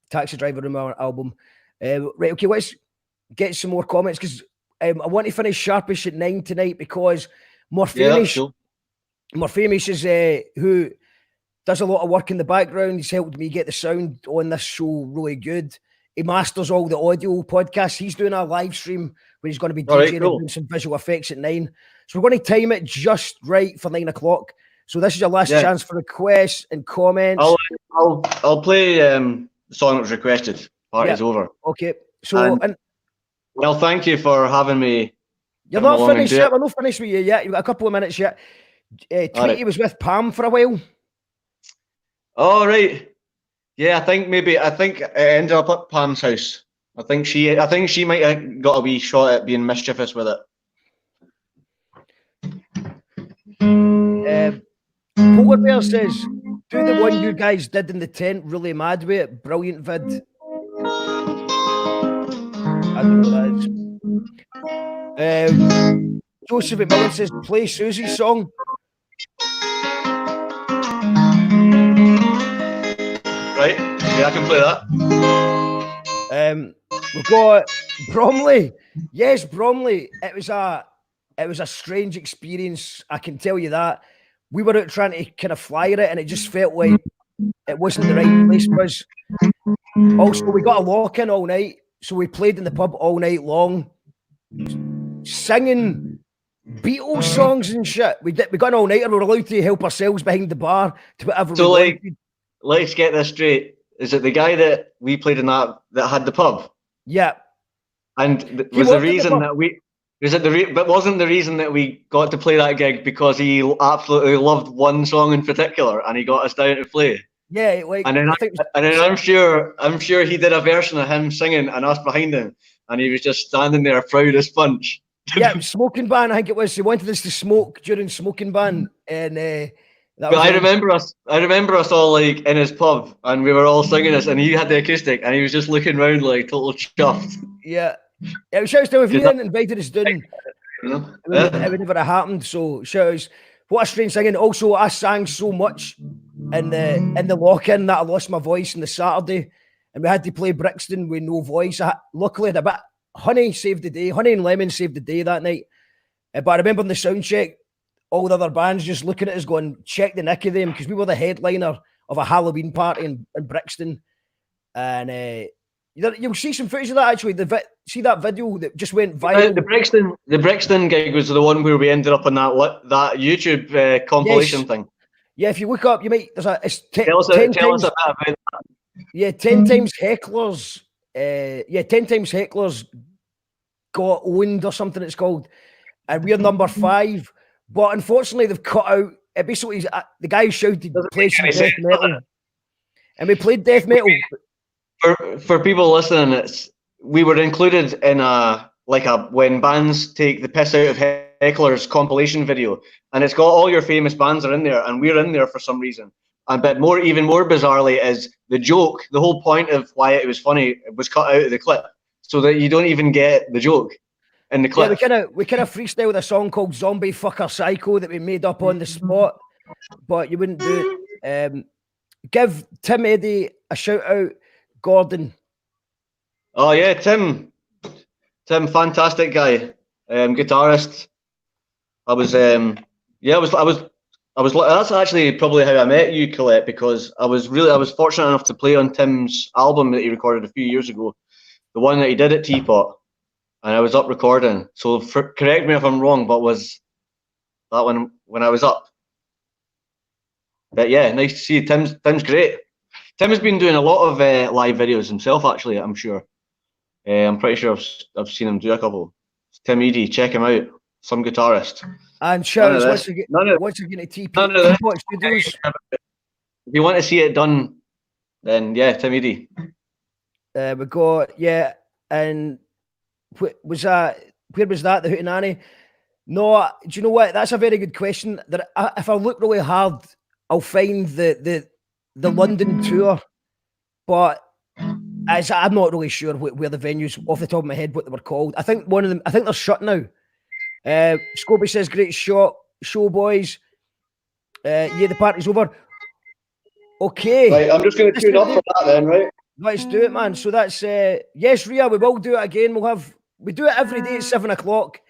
Taxi Driver album. Right, okay, let's get some more comments, because I want to finish sharpish at 9 tonight, because more famous is who does a lot of work in the background. He's helped me get the sound on this show really good. he masters all the audio podcasts. He's doing a live stream where he's going to be All right, DJing and cool. doing some visual effects at 9. So we're going to time it just right for 9 o'clock. So this is your last chance for requests and comments. I'll play the song that was requested. Party's over. Okay. So and well, thank you for having me. You're not finished yet. We're not finished with you yet. You've got a couple of minutes yet. Tweety was with Pam for a while. Oh, right. Yeah, I think it ended up at Pam's house. I think she might have got a wee shot at being mischievous with it. Polar Bear says, do the one you guys did in the tent, really mad with it. Brilliant vid. I don't know what that is. Joseph McMillan says, play Susie's song. Right? Yeah, I can play that. We've got Bromley. Yes, Bromley. It was a strange experience. I can tell you that. We were out trying to kind of flyer it, and it just felt like it wasn't the right place for us. Also, we got a lock-in all night, so we played in the pub all night long, singing Beatles songs and shit. We got an all-nighter. We were allowed to help ourselves behind the bar to whatever So, we like, wanted. let's get this straight. Is it the guy that we played in that had the pub? Yeah. And was the reason that we... But wasn't the reason that we got to play that gig because he absolutely loved one song in particular and he got us down to play? Yeah, like, and then I'm sure he did a version of him singing and us behind him, and he was just standing there proud as punch. Yeah, smoking ban. I think it was. He wanted us to smoke during smoking ban, and I remember us all like in his pub, and we were all singing this, and he had the acoustic, and he was just looking around like total chuffed. Yeah. It was shouts to if you hadn't invited us down, it would never have happened. So shouts, what a strange singing. Also, I sang so much in the lock-in that I lost my voice on the Saturday, and we had to play Brixton with no voice. Luckily, a bit Honey saved the day. Honey and Lemon saved the day that night. But I remember in the sound check, all the other bands just looking at us going, check the nick of them, because we were the headliner of a Halloween party in Brixton. And you'll see some footage of that actually. See that video that just went viral. The Brixton gig was the one where we ended up on that YouTube compilation thing. Yeah, if you look up, you might. Tell us a bit about that. Yeah, 10 times hecklers. 10 times hecklers got owned or something. It's called, and we're number 5. But unfortunately, they've cut out. Basically, the guy shouted, "Play some death metal," and we played death metal. For people listening, we were included in when bands take the piss out of hecklers compilation video, and it's got all your famous bands are in there, and we're in there for some reason. But even more bizarrely is the joke. The whole point of why it was funny was cut out of the clip, so that you don't even get the joke in the clip. Yeah, we kind of freestyled a song called "Zombie Fucker Psycho" that we made up on the spot, but you wouldn't do it. Give Tim Eddy a shout out. Gordon. Oh yeah, Tim, fantastic guy, guitarist. I was that's actually probably how I met you, Colette, because I was fortunate enough to play on Tim's album that he recorded a few years ago, the one that he did at Teapot, and I was up recording. So correct me if I'm wrong, but was that when I was up? But yeah, nice to see you. Tim's great. Tim has been doing a lot of live videos himself, actually, I'm sure. I'm pretty sure I've seen him do a couple. Tim Eddy, check him out. Some guitarist. And shouts, once again to TP Studios. If you want to see it done, then yeah, Tim Eddy. We got, and where was that, the Hootenanny? No, do you know what? That's a very good question. If I look really hard, I'll find the London tour, but I'm not really sure where the venues off the top of my head what they were called. I think one of them. I think they're shut now. Scobie says, "Great show, boys." Yeah, the party's over. Okay, right, I'm just going to tune up for that then, right? Let's do it, man. So that's yes, Ria. We will do it again. We do it every day at 7 o'clock,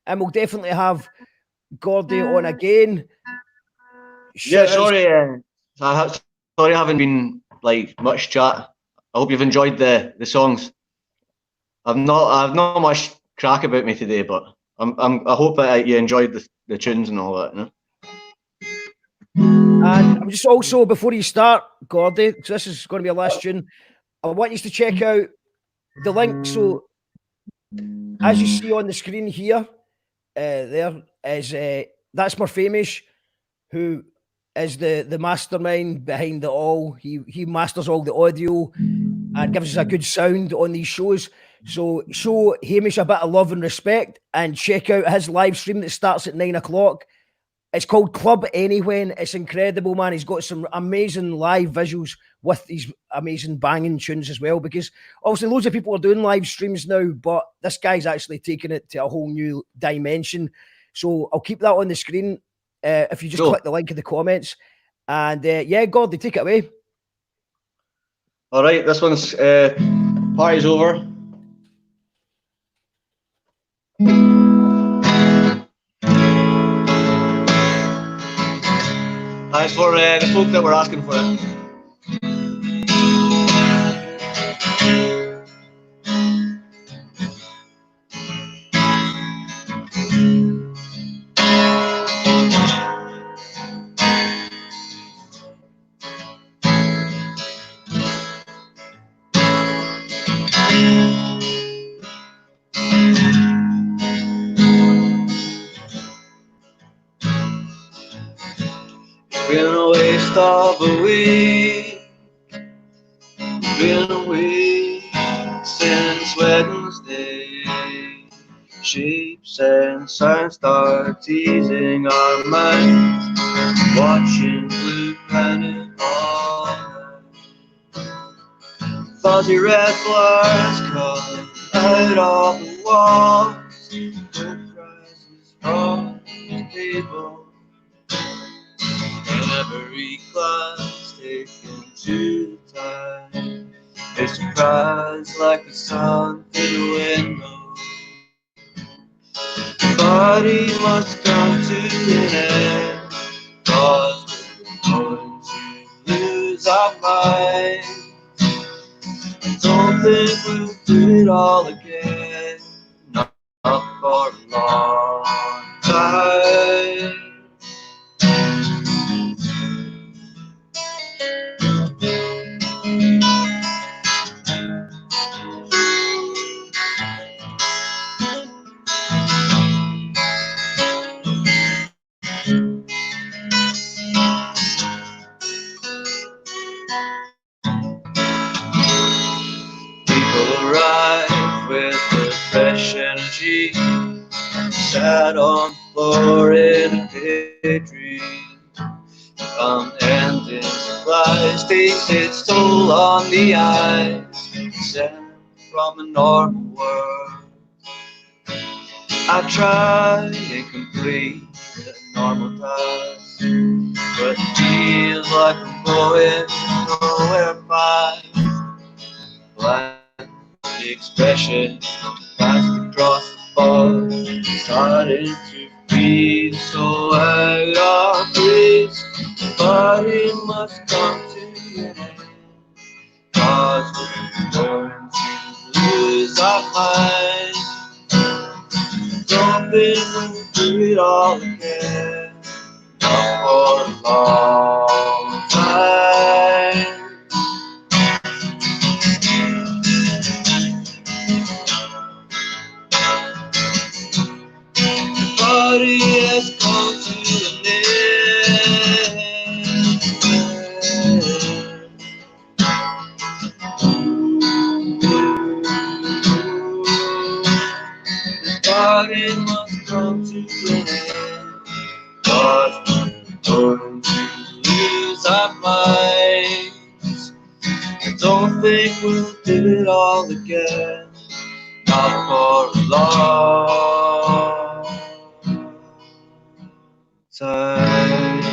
and we'll definitely have Gordy on again. Yeah, sorry. Sorry, I haven't been like much chat. I hope you've enjoyed the songs. I've not much crack about me today, but I hope that you enjoyed the tunes and all that. You know? And I'm just also, before you start, Gordy, so this is going to be a last tune, I want you to check out the link. So, as you see on the screen here, there is that's Murphamish, who is the mastermind behind it all. He masters all the audio and gives us a good sound on these shows. So show Hamish a bit of love and respect and check out his live stream that starts at 9 o'clock. It's called Club Anywhen. It's incredible, man. He's got some amazing live visuals with these amazing banging tunes as well, because obviously loads of people are doing live streams now, but this guy's actually taking it to a whole new dimension. So I'll keep that on the screen if you just click the link in the comments. And yeah, Gordy, take it away. All right, this one's Party's Over. Thanks for the folk that were asking for it. Been a waste of a week, been a week since Wednesday. Shapes and signs start teasing our minds, watching Blue Planet all night. Fuzzy red flowers come out of the walls, good prices from the table. Every class taken to the time, a surprise like the sun through the window. The body must come to an end, 'cause we're going to lose our minds. I don't think we'll do it all again, not for a long time. Fresh energy, sat on the floor in a daydream. Unending supplies takes its toll on the eyes, sent from a normal world. I try and complete a normal task, but it feels like I'm going nowhere fast. The expression passed across the bar, starting to feel so out of place. The body must come to an end, 'cause we're going to lose our minds. Don't think we'll do it all again, not for a long time. Body has come to an end. The body must come to an end, 'cause we're going to lose our minds. I don't think we'll do it all again, not for a long time.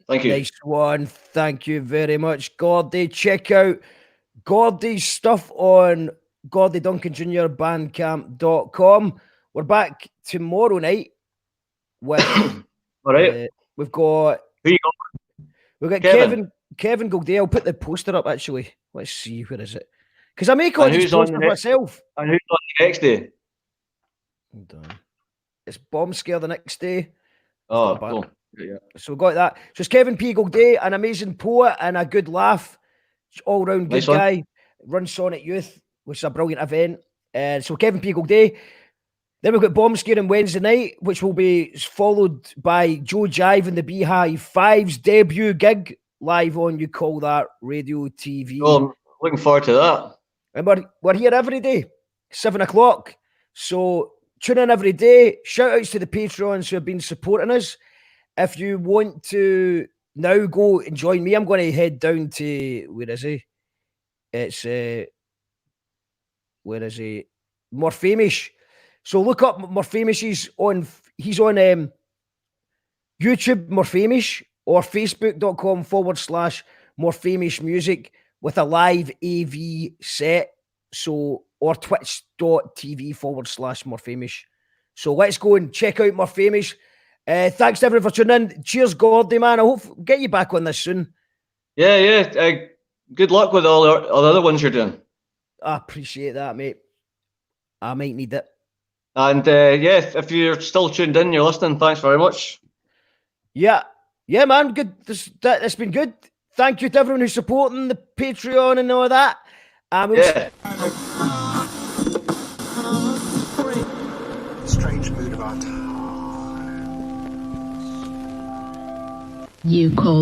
Thank you. Nice one. Thank you very much, Gordy. Check out Gordy's stuff on Gordy Duncan Jr. Bandcamp.com. We're back tomorrow night with All right. we've got Who you got? we've got Kevin. Kevin Goldie. I'll put the poster up actually. Let's see, where is it? Because I make all And these who's on the posters next- myself. And who's on the next day? Hold on. It's Bomb Scare the next day. Oh, Got back. cool. Yeah. So we got that. So it's Kevin P. Goldie, an amazing poet and a good laugh. All round good Nice one. guy. Runs Sonic Youth, which is a brilliant event. So Kevin P. Goldie. Then we've got Bomb Scare on Wednesday night, which will be followed by Joe Jive and the Beehive 5's debut gig live on You Call That Radio TV. Oh, I'm looking forward to that. And we're here every day, 7 o'clock. So tune in every day. Shout outs to the Patreons who have been supporting us. If you want to now go and join me, I'm going to head down to, where is he? It's, where is he? Morphamish. So look up Morphamish. He's on YouTube, Morphamish, or facebook.com/Morphamish Music with a live AV set. So, or twitch.tv/Morphamish. So let's go and check out Morphamish. Thanks to everyone for tuning in. Cheers, Gordy, man. I hope get you back on this soon. Yeah. Good luck with all the other ones you're doing. I appreciate that, mate. I might need it. And if you're still tuned in, you're listening, thanks very much. Yeah, man. Good. It's been good. Thank you to everyone who's supporting the Patreon and all that. Yeah. The strange mood of our time. You call